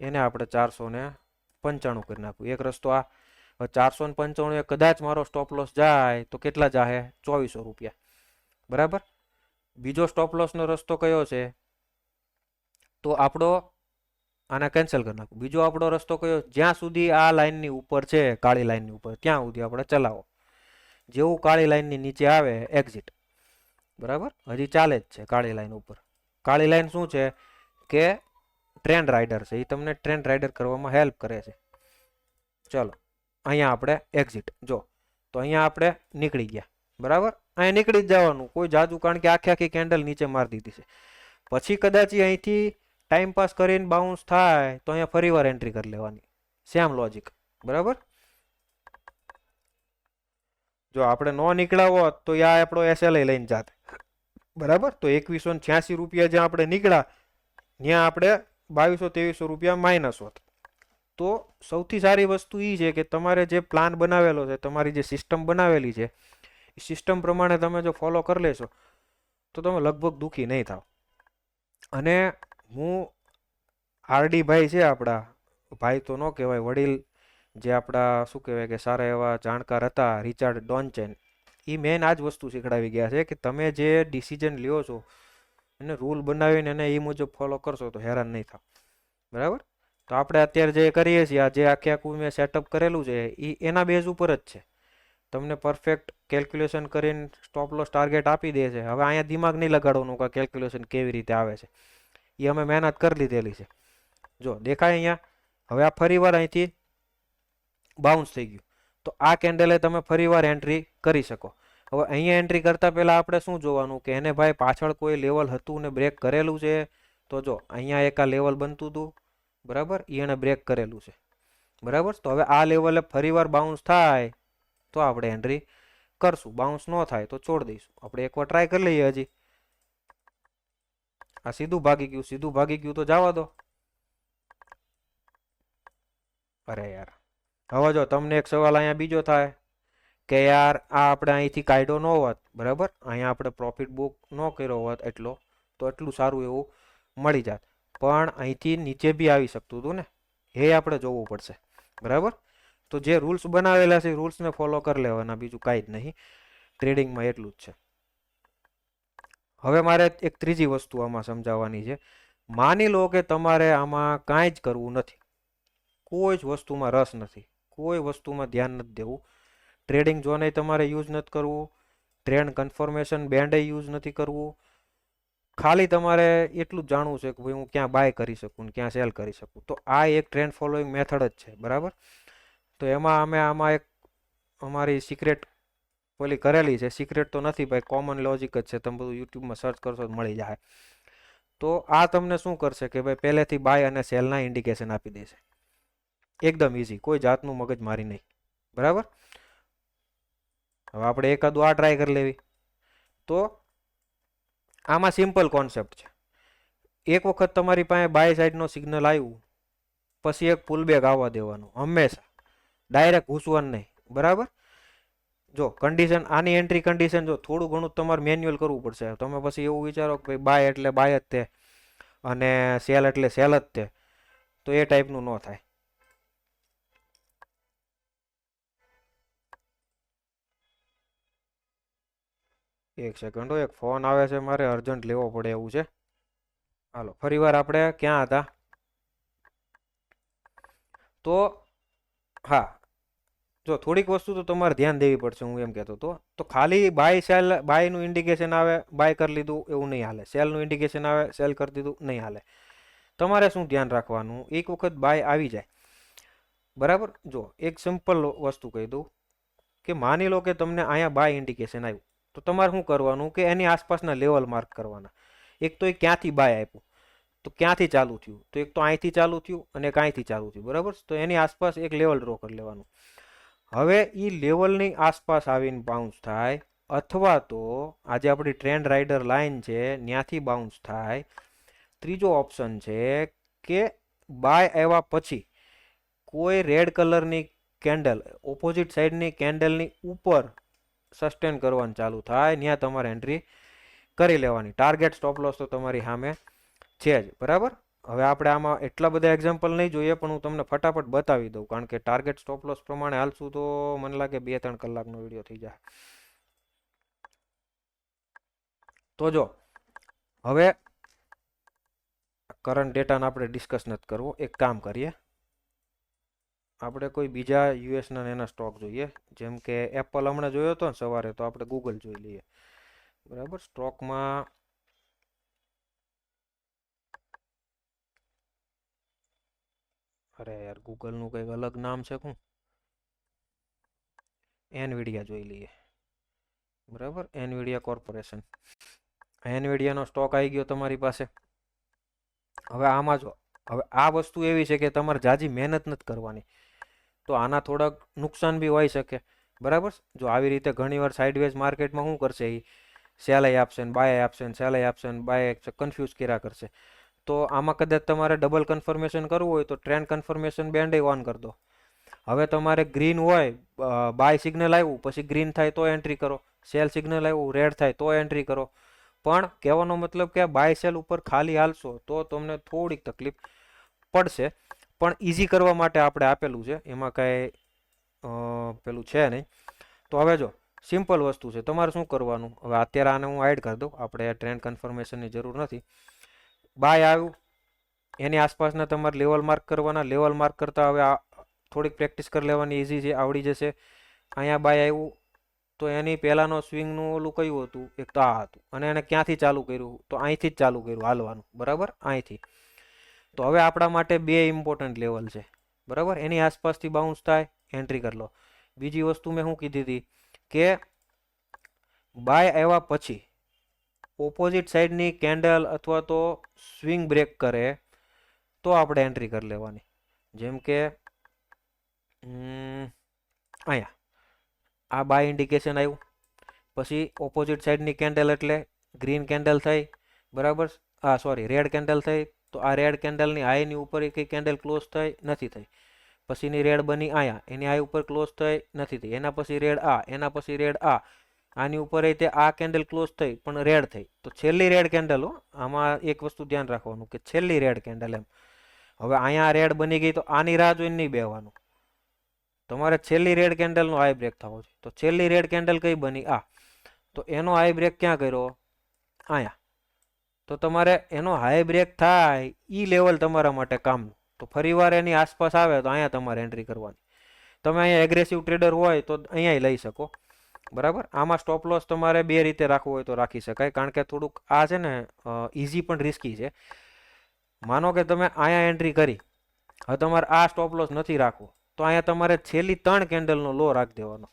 એને આપણે 495 કરી નાખું. એક રસ્તો આ. 495 કદાચ મારો સ્ટોપ લોસ જાય તો કેટલા જાહે, 2400 રૂપિયા, બરાબર. બીજો સ્ટોપ લોસનો રસ્તો કયો છે, તો આપણો આને કેન્સલ કરી નાખું. બીજો આપણો રસ્તો કયો, જ્યાં સુધી આ લાઇનની ઉપર છે, કાળી લાઇનની ઉપર, ત્યાં સુધી આપણે ચલાવો. જેવું કાળી લાઇનની નીચે આવે એક્ઝિટ, બરાબર. હજી ચાલે જ છે કાળી લાઇન ઉપર. કાળી લાઇન શું છે કે ટ્રેન્ડ રાઇડર છે, એ તમને ટ્રેન્ડ રાઇડર કરવામાં હેલ્પ કરે છે. ચલો અહીંયા આપણે એક્ઝિટ. જો તો અહીંયા આપણે નીકળી ગયા, બરાબર. અહીંયા નીકળી જ જવાનું, કોઈ જાજુ, કારણ કે આખી આખી કેન્ડલ નીચે મારી દીધી છે. પછી કદાચ અહીંથી ટાઈમ પાસ કરીને બાઉન્સ થાય તો અહીંયા ફરીવાર એન્ટ્રી કરી લેવાની, સેમ લોજિક, બરાબર. જો આપણે નો નીકળ્યા હોત તો આ આપણો એસએલઆઈ લઈને જાત, બરાબર. તો 2186 રૂપિયા જ્યાં આપણે નીકળ્યા ત્યાં આપણે 2200-2300 રૂપિયા માઇનસ હોત. તો સૌથી સારી વસ્તુ એ છે કે તમારે જે પ્લાન બનાવેલો છે, તમારી જે સિસ્ટમ બનાવેલી છે, એ સિસ્ટમ પ્રમાણે તમે જો ફોલો કરી લેશો તો તમે લગભગ દુઃખી નહીં થાવ. અને હું આરડી ભાઈ છે આપણા, ભાઈ તો ન કહેવાય, વડીલ, જે આપણા શું કહેવાય કે સારા એવા જાણકાર હતા, રિચાર્ડ ડોન્ચેન, એ મેન આ જ વસ્તુ શીખડાવી ગયા છે કે તમે જે ડિસિઝન લ્યો છો એને રૂલ બનાવીને એને એ મુજબ ફોલો કરશો તો હેરાન નહીં થાવ, બરાબર. તો આપણે અત્યારે જે કરીએ છીએ, આ જે આખે આખું મેં સેટઅપ કરેલું છે એ એના બેઝ ઉપર જ છે. તમને પરફેક્ટ કેલ્ક્યુલેશન કરીને સ્ટોપ લોસ ટાર્ગેટ આપી દે છે. હવે અહીંયા દિમાગ નહીં લગાડવાનું કે કેલ્ક્યુલેશન કેવી રીતે આવે છે, એ અમે મહેનત કરી લીધેલી છે. જો દેખાય અહીંયા, હવે આ ફરીવાર અહીંથી બાઉન્સ થઈ ગયું, તો આ કેન્ડલે તમે ફરીવાર એન્ટ્રી કરી શકો. હવે અહીંયા એન્ટ્રી કરતાં પહેલાં આપણે શું જોવાનું કે એને ભાઈ પાછળ કોઈ લેવલ હતું ને બ્રેક કરેલું છે. તો જો અહીંયા એક આ લેવલ બનતું હતું, બરાબર, એને બ્રેક કરેલું છે, બરાબર. તો હવે આ લેવલે ફરીવાર બાઉન્સ થાય તો આપણે એન્ટ્રી કરશું, બાઉન્સ ન થાય તો છોડ દઈશું. આપણે એકવાર ટ્રાય કરી લઈએ. હજી આ સીધું ભાગી ગયું, સીધું ભાગી ગયું તો જવા દો. અરે યાર, હવે જો તમને એક સવાલ અહીંયા બીજો થાય કે યાર આ આપણે અહીંથી કાઢ્યો ન હોત, બરાબર, અહીંયા આપણે પ્રોફિટ બુક ન કર્યો હોત એટલો, તો એટલું સારું એવું મળી જાત. પણ અહીંથી નીચે બી આવી શકતું હતું ને, એ આપણે જોવું પડશે, બરાબર. તો જે રૂલ્સ બનાવેલા છે રૂલ્સને ફોલો કરી લેવાના, બીજું કાંઈ જ નહીં. ટ્રેડિંગમાં એટલું જ છે. હવે મારે એક ત્રીજી વસ્તુ આમાં સમજાવવાની છે. માની લો કે તમારે આમાં કાંઈ જ કરવું નથી, કોઈ જ વસ્તુમાં રસ નથી, કોઈ વસ્તુમાં ધ્યાન નથી દેવું, ટ્રેડિંગ ઝોને તમારે યુઝ નથી કરવું, ટ્રેન્ડ કન્ફર્મેશન બેન્ડે યુઝ નથી કરવું, ખાલી તમારે એટલું જ જાણવું છે કે ભાઈ હું ક્યાં બાય કરી શકું ને ક્યાં સેલ કરી શકું. તો આ એક ટ્રેન્ડ ફોલોઈંગ મેથડ જ છે, બરાબર. તો એમાં અમે આમાં એક અમારી સિક્રેટ ઓલી કરેલી છે. સિક્રેટ તો નથી ભાઈ, કોમન લોજિક જ છે, તમે બધું યુટ્યુબમાં સર્ચ કરશો તો મળી જાય. તો આ તમને શું કરશે કે ભાઈ પહેલેથી બાય અને સેલના ઇન્ડિકેશન આપી દેશે, એકદમ ઇઝી, કોઈ જાતનું મગજ મારી નહીં, બરાબર. હવે આપણે એકાદું આ ટ્રાય કરી લેવી. તો આમાં સિમ્પલ કોન્સેપ્ટ છે. એક વખત તમારી પાસે બાય સાઈડનો સિગ્નલ આવ્યું પછી એક પુલબેક આવવા દેવાનું, હંમેશા ડાયરેક્ટ ઘૂસવાનું નહીં, બરાબર. જો કન્ડિશન, આની એન્ટ્રી કન્ડિશન જો થોડું ઘણું તમારે મેન્યુઅલ કરવું પડશે. તમે પછી એવું વિચારો કે ભાઈ બાય એટલે બાય જ તે અને સેલ એટલે સેલ જ તે, તો એ ટાઈપનું ન થાય. એક સેકન્ડ, એક ફોન આવે છે મારે, અર્જન્ટ લેવો પડે એવું છે. હાલો, ફરીવાર આપણે ક્યાં હતા? તો હા, જો થોડીક વસ્તુ તો તમારે ધ્યાન દેવી પડશે. હું એમ કહેતો હતો તો ખાલી બાય સેલ, બાયનું ઇન્ડિકેશન આવે બાય કરી લીધું એવું નહીં હાલે, સેલનું ઇન્ડિકેશન આવે સેલ કરી દીધું નહીં હાલે. તમારે શું ધ્યાન રાખવાનું, એક વખત બાય આવી જાય, બરાબર. જો એક સિમ્પલ વસ્તુ કહી દઉં કે માની લો કે તમને અહીંયા બાય ઇન્ડિકેશન આવ્યું, તો તમારે શું કરવાનું કે એની આસપાસના લેવલ માર્ક કરવાના. એક તો એ ક્યાંથી બાય આપ્યું, તો ક્યાંથી ચાલુ થયું, તો એક તો અહીંથી ચાલુ થયું અને એક અહીંથી ચાલુ થયું, બરાબર. તો એની આસપાસ એક લેવલ ડ્રો કરી લેવાનું. હવે એ લેવલની આસપાસ આવીને બાઉન્સ થાય, અથવા તો આજે આપણી ટ્રેન્ડ રાઇડર લાઇન છે ત્યાંથી બાઉન્સ થાય. ત્રીજો ઓપ્શન છે કે બાય આવ્યા પછી કોઈ રેડ કલરની કેન્ડલ ઓપોઝિટ સાઈડની કેન્ડલની ઉપર સસ્ટેન કરવાનું ચાલુ થાય, ત્યાં તમારે એન્ટ્રી કરી લેવાની. ટાર્ગેટ સ્ટોપ લોસ તો તમારી સામે છે જ, બરાબર. હવે આપણે આમાં એટલા બધા એક્ઝામ્પલ નહીં જોઈએ, પણ હું તમને ફટાફટ બતાવી દઉં, કારણ કે ટાર્ગેટ સ્ટોપ લોસ પ્રમાણે હાલશું તો મને લાગે 2-3 કલાકનો વિડીયો થઈ જાય. તો જો હવે કરંટ ડેટાને આપણે ડિસ્કસ નથી કરવો, એક કામ કરીએ, આપણે કોઈ બીજા યુએસના એના સ્ટોક જોઈએ. જેમ કે એપલ હમણાં જોયો હતો ને સવારે, તો આપણે ગૂગલ જોઈ લઈએ, બરાબર. સ્ટોકમાં અરે યાર, ગૂગલનું કંઈક અલગ નામ છે. શું એનવીડિયા જોઈ લઈએ, બરાબર. એનવીડિયા કોર્પોરેશન, એનવીડિયાનો સ્ટોક આવી ગયો તમારી પાસે. હવે આમાં જો, હવે આ વસ્તુ એવી છે કે તમારે જાજી મહેનત નથી કરવાની, તો આના થોડાક નુકસાન બી હોઈ શકે, બરાબર. જો આવી રીતે ઘણીવાર સાઇડવેઝ માર્કેટમાં શું કરશે, એ સેલાઈ આપશે ને બાય આપશે ને સેલાઈ આપશે ને બાય આપશે, કન્ફ્યુઝ કર્યા કરશે. તો આમાં કદાચ તમારે ડબલ કન્ફર્મેશન કરવું હોય તો ટ્રેન્ડ કન્ફર્મેશન બેન્ડે ઓન કરી દો. હવે તમારે ગ્રીન હોય, બાય સિગ્નલ આવ્યું પછી ગ્રીન થાય તો એન્ટ્રી કરો, સેલ સિગ્નલ આવ્યું રેડ થાય તો એન્ટ્રી કરો. પણ કહેવાનો મતલબ કે બાય સેલ ઉપર ખાલી હાલશો તો તમને થોડીક તકલીફ પડશે, પણ ઇઝી કરવા માટે આપણે આપેલું છે, એમાં કાંઈ પેલું છે નહીં. તો હવે જો સિમ્પલ વસ્તુ છે, તમારે શું કરવાનું, હવે અત્યારે આને હું એડ કરી દઉં, આપણે ટ્રેન્ડ કન્ફર્મેશનની જરૂર નથી. બાય આવ્યું એની આસપાસના તમારે લેવલ માર્ક કરવાના, લેવલ માર્ક કરતાં હવે થોડીક પ્રેક્ટિસ કરી લેવાની, ઇઝી છે, આવડી જશે. અહીંયા બાય આવ્યું તો એની પહેલાંનો સ્વિંગનું ઓલું કયું હતું, એક તો આ હતું, અને એને ક્યાંથી ચાલુ કર્યું, તો અહીંથી જ ચાલુ કર્યું હાલવાનું, બરાબર, અહીંથી. તો હવે આપણા માટે બે ઇમ્પોર્ટન્ટ લેવલ છે, બરાબર. એની આસપાસથી બાઉન્સ થાય એન્ટ્રી કરી લો. બીજી વસ્તુ મેં શું કીધી હતી કે બાય આવ્યા પછી ઓપોઝિટ સાઈડની કેન્ડલ અથવા તો સ્વિંગ બ્રેક કરે તો આપણે એન્ટ્રી કરી લેવાની. જેમ કે અહીંયા આ બાય ઇન્ડિકેશન આવ્યું, પછી ઓપોઝિટ સાઈડની કેન્ડલ એટલે ગ્રીન કેન્ડલ થઈ, બરાબર. સોરી, રેડ કેન્ડલ થઈ, તો આ રેડ કેન્ડલની હાઈની ઉપર કઈ કેન્ડલ ક્લોઝ થઈ નથી થઈ, પછીની રેડ બની અહીંયા, એની હાઈ ઉપર ક્લોઝ થઈ નથી થઈ, એના પછી રેડ આ, એના પછી રેડ આ, આની ઉપર તે આ કેન્ડલ ક્લોઝ થઈ પણ રેડ થઈ, તો છેલ્લી રેડ કેન્ડલ, આમાં એક વસ્તુ ધ્યાન રાખવાનું કે છેલ્લી રેડ કેન્ડલ એમ. હવે અહીંયા રેડ બની ગઈ તો આની રાહ જોઈને નહીં બેહવાનું, તમારે છેલ્લી રેડ કેન્ડલનો હાઈ બ્રેક થવો છે. તો છેલ્લી રેડ કેન્ડલ કઈ બની, આ, તો એનો હાઈ બ્રેક ક્યાં કર્યો, અહીંયા. તો તમારે એનો હાઈ બ્રેક થાય એ લેવલ તમારા માટે કામનું. તો ફરીવાર એની આસપાસ આવે તો અહીંયા તમારે એન્ટ્રી કરવાની. તમે અહીંયા એગ્રેસિવ ટ્રેડર હોય તો અહીંયા લઈ શકો, બરાબર. આમાં સ્ટોપ લોસ તમારે બે રીતે રાખવું હોય તો રાખી શકાય, કારણ કે થોડુંક આ છે ને ઇઝી પણ રિસ્કી છે. માનો કે તમે અહીંયા એન્ટ્રી કરી, હવે તમારે આ સ્ટોપ લોસ નથી રાખવો, તો અહીંયા તમારે છેલ્લી 3 કેન્ડલનો લો રાખી દેવાનો,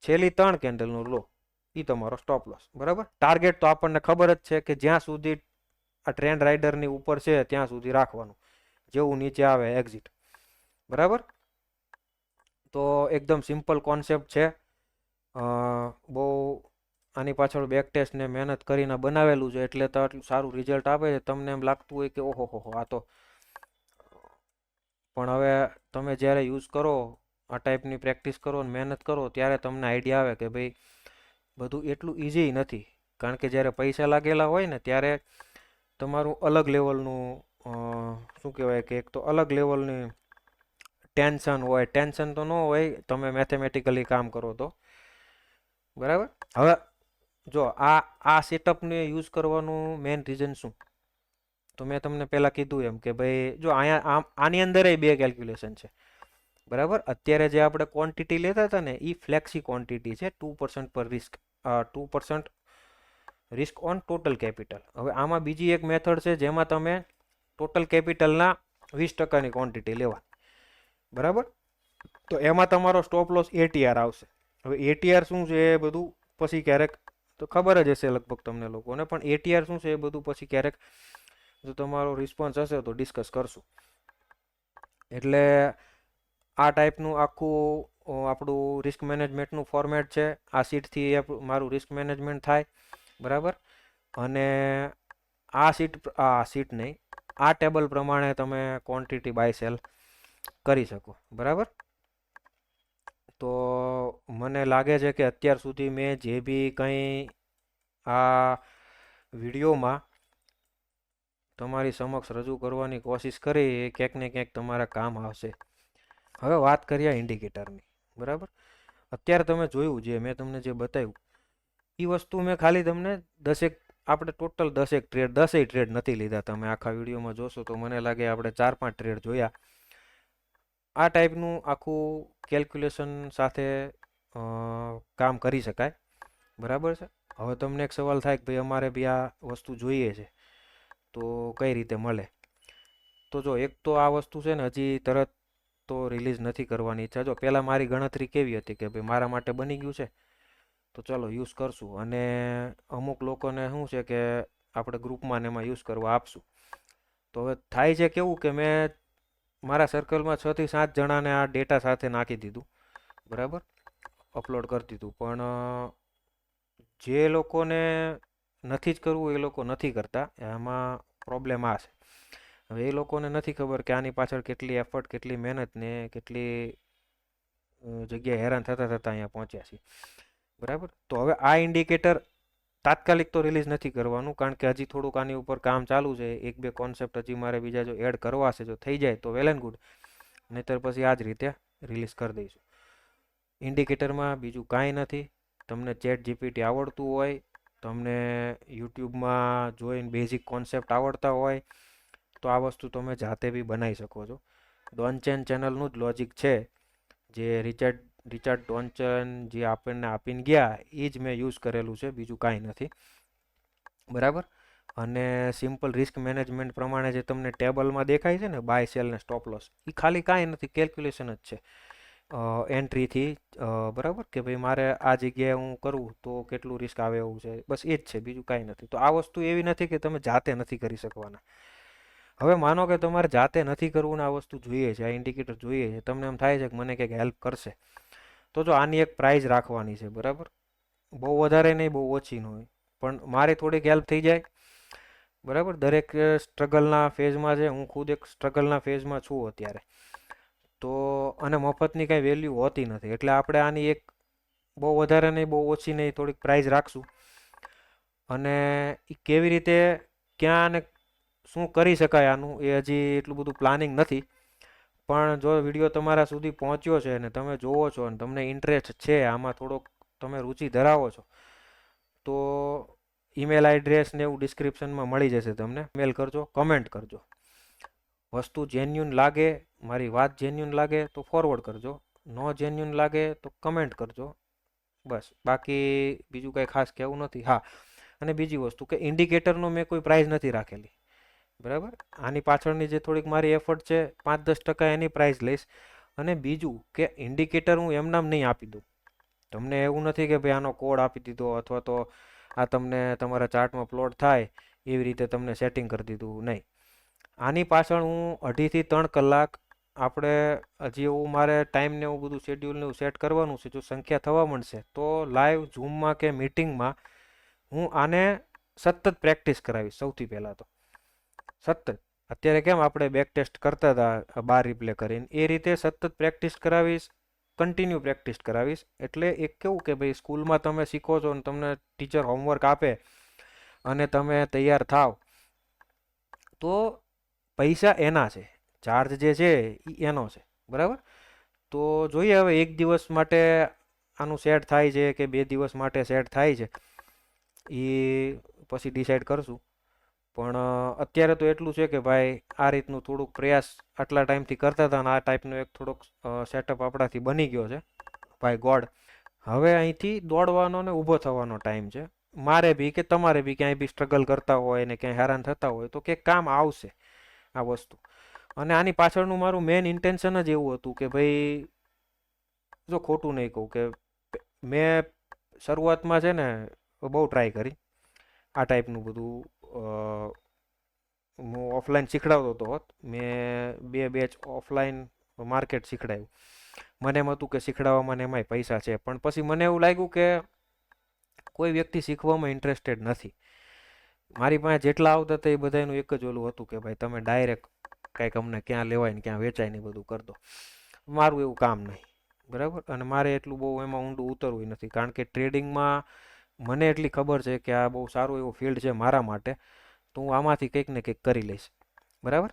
છેલ્લી 3 કેન્ડલનો લો એ તમારો સ્ટોપ લોસ, બરાબર. ટાર્ગેટ તો આપણને ખબર જ છે કે જ્યાં સુધી આ ટ્રેન્ડ રાઇડરની ઉપર છે ત્યાં સુધી રાખવાનું, જેવું નીચે આવે એક્ઝિટ, બરાબર. તો એકદમ સિમ્પલ કોન્સેપ્ટ છે, બહુ આની પાછળ બેક ટેસ્ટ ને મહેનત કરીને બનાવેલું છે, એટલે તો આટલું સારું રિઝલ્ટ આપે છે. તમને એમ લાગતું હોય કે ઓહો હો આ તો, પણ હવે તમે જ્યારે યુઝ કરો, આ ટાઈપની પ્રેક્ટિસ કરો અને મહેનત કરો, ત્યારે તમને આઈડિયા આવે કે ભાઈ બધું એટલું ઇઝી નથી. કારણ કે જ્યારે પૈસા લાગેલા હોય ને ત્યારે તમારું અલગ લેવલનું શું કહેવાય કે એક તો અલગ લેવલની ટેન્શન હોય, ટેન્શન તો ન હોય તમે મેથેમેટિકલી કામ કરો તો, બરાબર. હવે જો આ સેટઅપને યુઝ કરવાનું મેઇન રીઝન શું, તો મેં તમને પહેલાં કીધું એમ કે ભાઈ જો અહીંયા આની અંદર બે કેલ્ક્યુલેશન છે, બરાબર. અત્યારે જે આપણે ક્વોન્ટિટી લેતા હતા ને એ ફ્લેક્સી ક્વોન્ટિટી છે, 2% પર risk, 2% risk on total capital. હવે આમાં બીજી એક મેથડ છે જેમાં તમે ટોટલ કેપિટલના 20%ની ક્વોન્ટિટી લેવા, બરાબર. તો એમાં તમારો સ્ટોપ લોસ એટીઆર આવશે. હવે એટીઆર શું છે એ બધું પછી ક્યારેક, તો ખબર જ હશે લગભગ તમને લોકોને, પણ એટીઆર શું છે એ બધું પછી ક્યારેક જો તમારો રિસ્પોન્સ હશે તો ડિસ્કસ કરશું. એટલે આ ટાઈપનું આખું આપણું રિસ્ક મેનેજમેન્ટનું ફોર્મેટ છે. આ સીટથી મારું રિસ્ક મેનેજમેન્ટ થાય, બરાબર. અને આ સીટ નહીં, આ ટેબલ પ્રમાણે તમે ક્વોન્ટિટી બાય સેલ કરી શકો, બરાબર. તો મને લાગે છે કે અત્યાર સુધી મેં જે બી કંઈ આ વિડીયોમાં તમારી સમક્ષ રજૂ કરવાની કોશિશ કરી એ ક્યાંક ને ક્યાંક તમારા કામ આવશે. હવે વાત કરીએ ઇન્ડિકેટરની, બરાબર. અત્યારે તમે જોયું જે મેં તમને જે બતાવ્યું એ વસ્તુ મેં ખાલી તમને આપણે ટોટલ 10 ટ્રેડ, 10 ટ્રેડ નથી લીધા. તમે આખા વિડીયોમાં જોશો તો મને લાગે આપણે 4-5 ટ્રેડ જોયા. આ ટાઈપનું આખું કેલ્ક્યુલેશન સાથે કામ કરી શકાય, બરાબર છે. હવે તમને એક સવાલ થાય કે ભાઈ અમારે બી આ વસ્તુ જોઈએ છે તો કઈ રીતે મળે. તો જો એક તો આ વસ્તુ છે ને હજી તરત તો રિલીઝ નથી કરવાની ઈચ્છા. જો પહેલાં મારી ગણતરી કેવી હતી કે ભાઈ મારા માટે બની ગયું છે તો ચલો યુઝ કરશું, અને અમુક લોકોને શું છે કે આપણે ગ્રુપમાં ને એમાં યુઝ કરવા આપશું. તો હવે થાય છે કેવું કે મેં મારા સર્કલમાં 6 થી 7 જણાને આ ડેટા સાથે નાખી દીધું, બરાબર, અપલોડ કરી દીધું. પણ જે લોકોને નથી જ કરવું એ લોકો નથી કરતા, એમાં પ્રોબ્લેમ આ છે. હવે એ લોકોને નથી ખબર કે આની પાછળ કેટલી એફર્ટ, કેટલી મહેનત ને કેટલી જગ્યાએ હેરાન થતાં થતાં અહીંયા પહોંચ્યા છીએ, બરાબર. તો હવે આ ઇન્ડિકેટર તાત્કાલિક તો રિલીઝ નથી કરવાનું, કારણ કે હજી થોડુંક આની ઉપર કામ ચાલુ છે. 1-2 કોન્સેપ્ટ હજી મારે બીજા જો એડ કરવા છે, જો થઈ જાય તો વેલ એન્ડ ગુડ, નહીંતર પછી આ જ રીતે રિલીઝ કરી દઈશું. ઇન્ડિકેટરમાં બીજું કાંઈ નથી. તમને ચેટ જીપીટી આવડતું હોય, તમને યુટ્યુબમાં જોઈને બેઝિક કોન્સેપ્ટ આવડતા હોય તો આ વસ્તુ તમે જાતે બી બનાવી શકો છો. ડોનચેન ચેનલનું જ લોજિક છે, જે રિચાર્ડ ડોનચન જે આપણને આપીને ગયા એ જ મેં યુઝ કરેલું છે, બીજું કાંઈ નથી, બરાબર. અને સિમ્પલ રિસ્ક મેનેજમેન્ટ પ્રમાણે જે તમને ટેબલમાં દેખાય છે ને, બાય સેલ ને સ્ટોપ લોસ, એ ખાલી કાંઈ નથી, કેલ્ક્યુલેશન જ છે એન્ટ્રીથી, બરાબર, કે ભાઈ મારે આ જગ્યાએ હું કરું તો કેટલું રિસ્ક આવે એવું છે, બસ એ જ છે, બીજું કાંઈ નથી. તો આ વસ્તુ એવી નથી કે તમે જાતે નથી કરી શકવાના. હવે માનો કે તમારે જાતે નથી કરવું ને આ વસ્તુ જોઈએ છે, આ ઇન્ડિકેટર જોઈએ છે, તમને એમ થાય છે કે મને કંઈક હેલ્પ કરશે, તો જો આની એક પ્રાઇઝ રાખવાની છે, બરાબર. બહુ વધારે નહીં, બહુ ઓછી ન હોય, પણ મારી થોડીક હેલ્પ થઈ જાય, બરાબર. દરેક સ્ટ્રગલના ફેઝમાં છે, હું ખુદ એક સ્ટ્રગલના ફેઝમાં છું અત્યારે, તો અને મફતની કાંઈ વેલ્યુ હોતી નથી. એટલે આપણે આની એક બહુ વધારે નહીં, બહુ ઓછી નહીં, થોડીક પ્રાઇઝ રાખશું. અને એ કેવી રીતે, ક્યાં અને શું કરી શકાય આનું, એ હજી એટલું બધું પ્લાનિંગ નથી. પણ જો વિડીયો તમારા સુધી પહોંચ્યો છે અને તમે જોવો છો અને તમને ઇન્ટરેસ્ટ છે આમાં, થોડોક તમે રુચિ ધરાવો છો, તો ઈમેલ એડ્રેસ ને એવું ડિસ્ક્રિપ્શનમાં મળી જશે તમને. મેલ કરજો, કમેન્ટ કરજો. વસ્તુ જેન્યુન લાગે, મારી વાત જેન્યુન લાગે તો ફોરવર્ડ કરજો, નો જેન્યુન લાગે તો કમેન્ટ કરજો, બસ. બાકી બીજું કાંઈ ખાસ કહેવું નથી. હા, અને બીજી વસ્તુ કે ઇન્ડિકેટરનો મેં કોઈ પ્રાઇઝ નથી રાખેલી, બરાબર. આની પાછળની જે થોડીક મારી એફર્ટ છે, 5-10% એની પ્રાઇઝ લઈશ. અને બીજું કે ઇન્ડિકેટર હું એમનામ નહીં આપી દઉં. તમને એવું નથી કે ભાઈ આનો કોડ આપી દીધો, અથવા તો આ તમને તમારા ચાર્ટમાં પ્લોટ થાય એવી રીતે તમને સેટિંગ કરી દીધું, નહીં. આની પાછળ હું 2.5 થી 3 કલાક, આપણે હજી એવું મારે ટાઈમ ને એવું બધું શેડ્યુલને એવું સેટ કરવાનું છે. જો સંખ્યા થવા મળશે તો લાઈવ ઝૂમમાં કે મીટિંગમાં હું આને સતત પ્રેક્ટિસ કરાવીશ. સૌથી પહેલાં તો સતત, અત્યારે કેમ આપણે બેક ટેસ્ટ કરતા હતા બાર રિપ્લે કરીને, એ રીતે સતત પ્રેક્ટિસ કરાવીશ, કન્ટિન્યુ પ્રેક્ટિસ કરાવીશ. એટલે એક કેવું કે ભાઈ સ્કૂલમાં તમે શીખો છો અને તમને ટીચર હોમવર્ક આપે અને તમે તૈયાર થાવ, તો પૈસા એના છે, ચાર્જ જે છે એ એનો છે, બરાબર. તો જોઈએ હવે 1 દિવસ માટે આનું સેટ થાય છે કે 2 દિવસ માટે સેટ થાય છે, એ પછી ડિસાઈડ કરશું. પણ અત્યારે તો એટલું છે કે ભાઈ આ રીતનું થોડુંક પ્રયાસ આટલા ટાઈમથી કરતા હતા, અને આ ટાઈપનો એક થોડોક સેટઅપ આપણાથી બની ગયો છે, ભાઈ ગોડ. હવે અહીંથી દોડવાનો ને ઊભો થવાનો ટાઈમ છે. મારે બી કે તમારે બી ક્યાંય બી સ્ટ્રગલ કરતા હોય ને ક્યાંય હેરાન થતા હોય તો કે કામ આવશે આ વસ્તુ. અને આની પાછળનું મારું મેઇન ઇન્ટેન્શન જ એવું હતું કે ભાઈ, જો ખોટું નહીં કહું, કે મેં શરૂઆતમાં છે ને બહુ ટ્રાય કરી આ ટાઈપનું બધું. હું ઓફલાઈન શીખડાવતો હતો હોત, મેં 2 બેચ ઓફલાઈન માર્કેટ શીખડાયું. મને એમ હતું કે શીખડાવવામાં ને એમાંય પૈસા છે, પણ પછી મને એવું લાગ્યું કે કોઈ વ્યક્તિ શીખવામાં ઇન્ટરેસ્ટેડ નથી. મારી પાસે જેટલા આવતા હતા એ બધાનું એક જ ઓલું હતું કે ભાઈ તમે ડાયરેક્ટ કંઈક અમને ક્યાં લેવાય ને ક્યાં વેચાય ને બધું કરી દો. મારું એવું કામ નહીં, બરાબર. અને મારે એટલું બહુ એમાં ઊંડું ઉતરવું નથી, કારણ કે ટ્રેડિંગમાં મને એટલી ખબર છે કે આ બહુ સારું એવું ફિલ્ડ છે મારા માટે, તો હું આમાંથી કંઈક ને કંઈક કરી લઈશ, બરાબર.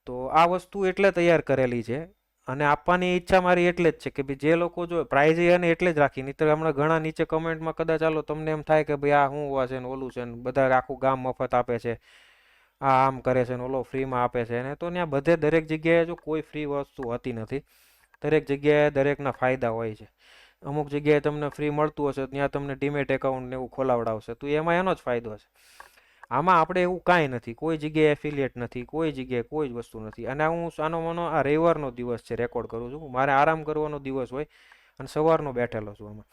તો આ વસ્તુ એટલે તૈયાર કરેલી છે, અને આપવાની ઈચ્છા મારી એટલે જ છે કે ભાઈ જે લોકો જો પ્રાઇઝ એને એટલે જ રાખી, નહીં તો હમણાં ઘણા નીચે કમેન્ટમાં કદાચ ચાલો તમને એમ થાય કે ભાઈ આ શું હોવા છે ને ઓલું છે ને, બધા આખું ગામ મફત આપે છે, આ આમ કરે છે ને ઓલો ફ્રીમાં આપે છે ને, તો ત્યાં બધે દરેક જગ્યાએ જો કોઈ ફ્રી વસ્તુ હોતી નથી. દરેક જગ્યાએ દરેકના ફાયદા હોય છે. અમુક જગ્યાએ તમને ફ્રી મળતું હશે ત્યાં તમને ડીમેટ એકાઉન્ટ ને એવું ખોલાવડાવશે, તો એમાં એનો જ ફાયદો છે. આમાં આપણે એવું કાંઈ નથી, કોઈ જગ્યાએ એફિલિએટ નથી, કોઈ જગ્યાએ કોઈ જ વસ્તુ નથી. અને હું સાનો માનો આ રવિવારનો દિવસ છે, રેકોર્ડ કરું છું, મારે આરામ કરવાનો દિવસ હોય અને સવારનો બેઠેલો છું આમાં.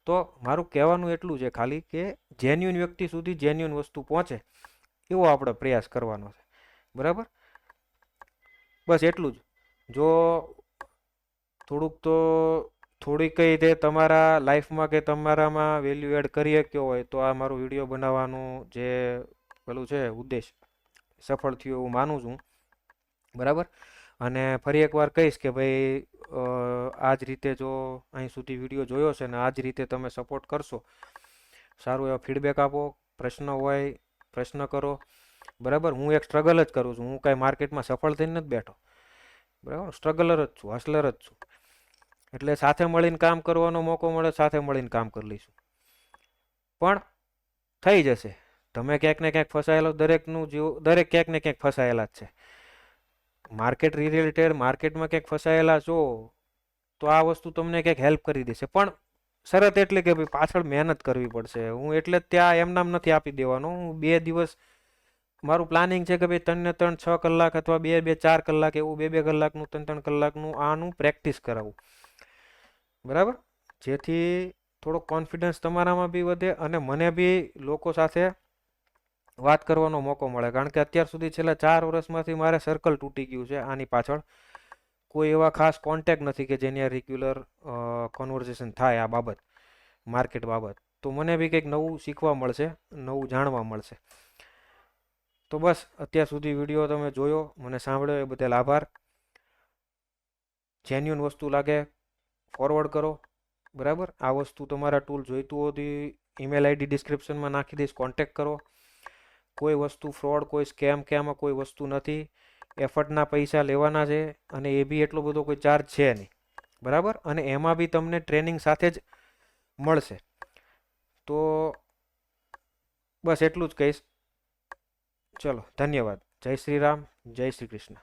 તો મારું કહેવાનું એટલું છે ખાલી કે જેન્યુન વ્યક્તિ સુધી જેન્યુન વસ્તુ પહોંચે એવો આપણે પ્રયાસ કરવાનો છે, બરાબર? બસ એટલું જ. જો થોડુંક તો થોડીક કઈ તે તમારા લાઈફમાં કે તમારામાં વેલ્યુ એડ કરી શક્યો હોય તો આ મારો વિડીયો બનાવવાનું જે પેલું છે ઉદ્દેશ સફળ થયો એવું માનું છું, બરાબર? અને ફરી એકવાર કહીશ કે ભાઈ આ જ રીતે જો અહીં સુધી વિડીયો જોયો છે ને આ જ રીતે તમે સપોર્ટ કરશો, સારું એવા ફીડબેક આપો, પ્રશ્ન હોય પ્રશ્ન કરો, બરાબર? હું એક સ્ટ્રગલ જ કરું છું, હું કાંઈ માર્કેટમાં સફળ થઈને નથી બેઠો, બરાબર? સ્ટ્રગલર જ છું, હસલર જ છું. એટલે સાથે મળીને કામ કરવાનો મોકો મળે, સાથે મળીને કામ કરી લઈશું. પણ થઈ જશે. તમે ક્યાંક ને ક્યાંક ફસાયેલો, દરેકનું જીવ, દરેક ક્યાંક ને ક્યાંક ફસાયેલા જ છે. માર્કેટ રિલેટેડ માર્કેટમાં ક્યાંક ફસાયેલા છો તો આ વસ્તુ તમને ક્યાંક હેલ્પ કરી દેશે. પણ શરત એટલે કે ભાઈ પાછળ મહેનત કરવી પડશે. હું એટલે જ ત્યાં એમનામ નથી આપી દેવાનો. હું 2 દિવસ મારું પ્લાનિંગ છે કે ભાઈ 3 ને 3 6 કલાક અથવા 2 4 કલાક એવું 2 કલાકનું 3 કલાકનું આનું પ્રેક્ટિસ કરાવું, બરાબર? જેથી થોડો કોન્ફિડન્સ તમારામાં બી વધે અને મને બી લોકો સાથે વાત કરવાનો મોકો મળે. કારણ કે અત્યાર સુધી છેલ્લા 4 વર્ષમાંથી મારે સર્કલ તૂટી ગયું છે આની પાછળ. કોઈ એવા ખાસ કોન્ટેક્ટ નથી કે જેની આ રેગ્યુલર કોન્વર્ઝેશન થાય આ બાબત, માર્કેટ બાબત. તો મને બી કંઈક નવું શીખવા મળશે, નવું જાણવા મળશે. તો બસ અત્યાર સુધી વિડીયો તમે જોયો, મને સાંભળ્યો એ બદલ આભાર. જેન્યુન વસ્તુ લાગે ફોરવર્ડ કરો, બરાબર? આ વસ્તુ તમારા ટૂલ જોઈતું હોતી ઈમેલ આઈડી ડિસ્ક્રિપ્શનમાં નાખી દઈશ, કોન્ટેક્ટ કરો. કોઈ વસ્તુ ફ્રોડ, કોઈ સ્કેમ કે આમાં કોઈ વસ્તુ નથી. એફર્ટના પૈસા લેવાના છે અને એ બી એટલો બધો કોઈ ચાર્જ છે નહીં, બરાબર? અને એમાં બી તમને ટ્રેનિંગ સાથે જ મળશે. તો બસ એટલું જ કહીશ. ચલો, ધન્યવાદ. જય શ્રી રામ, જય શ્રી કૃષ્ણ.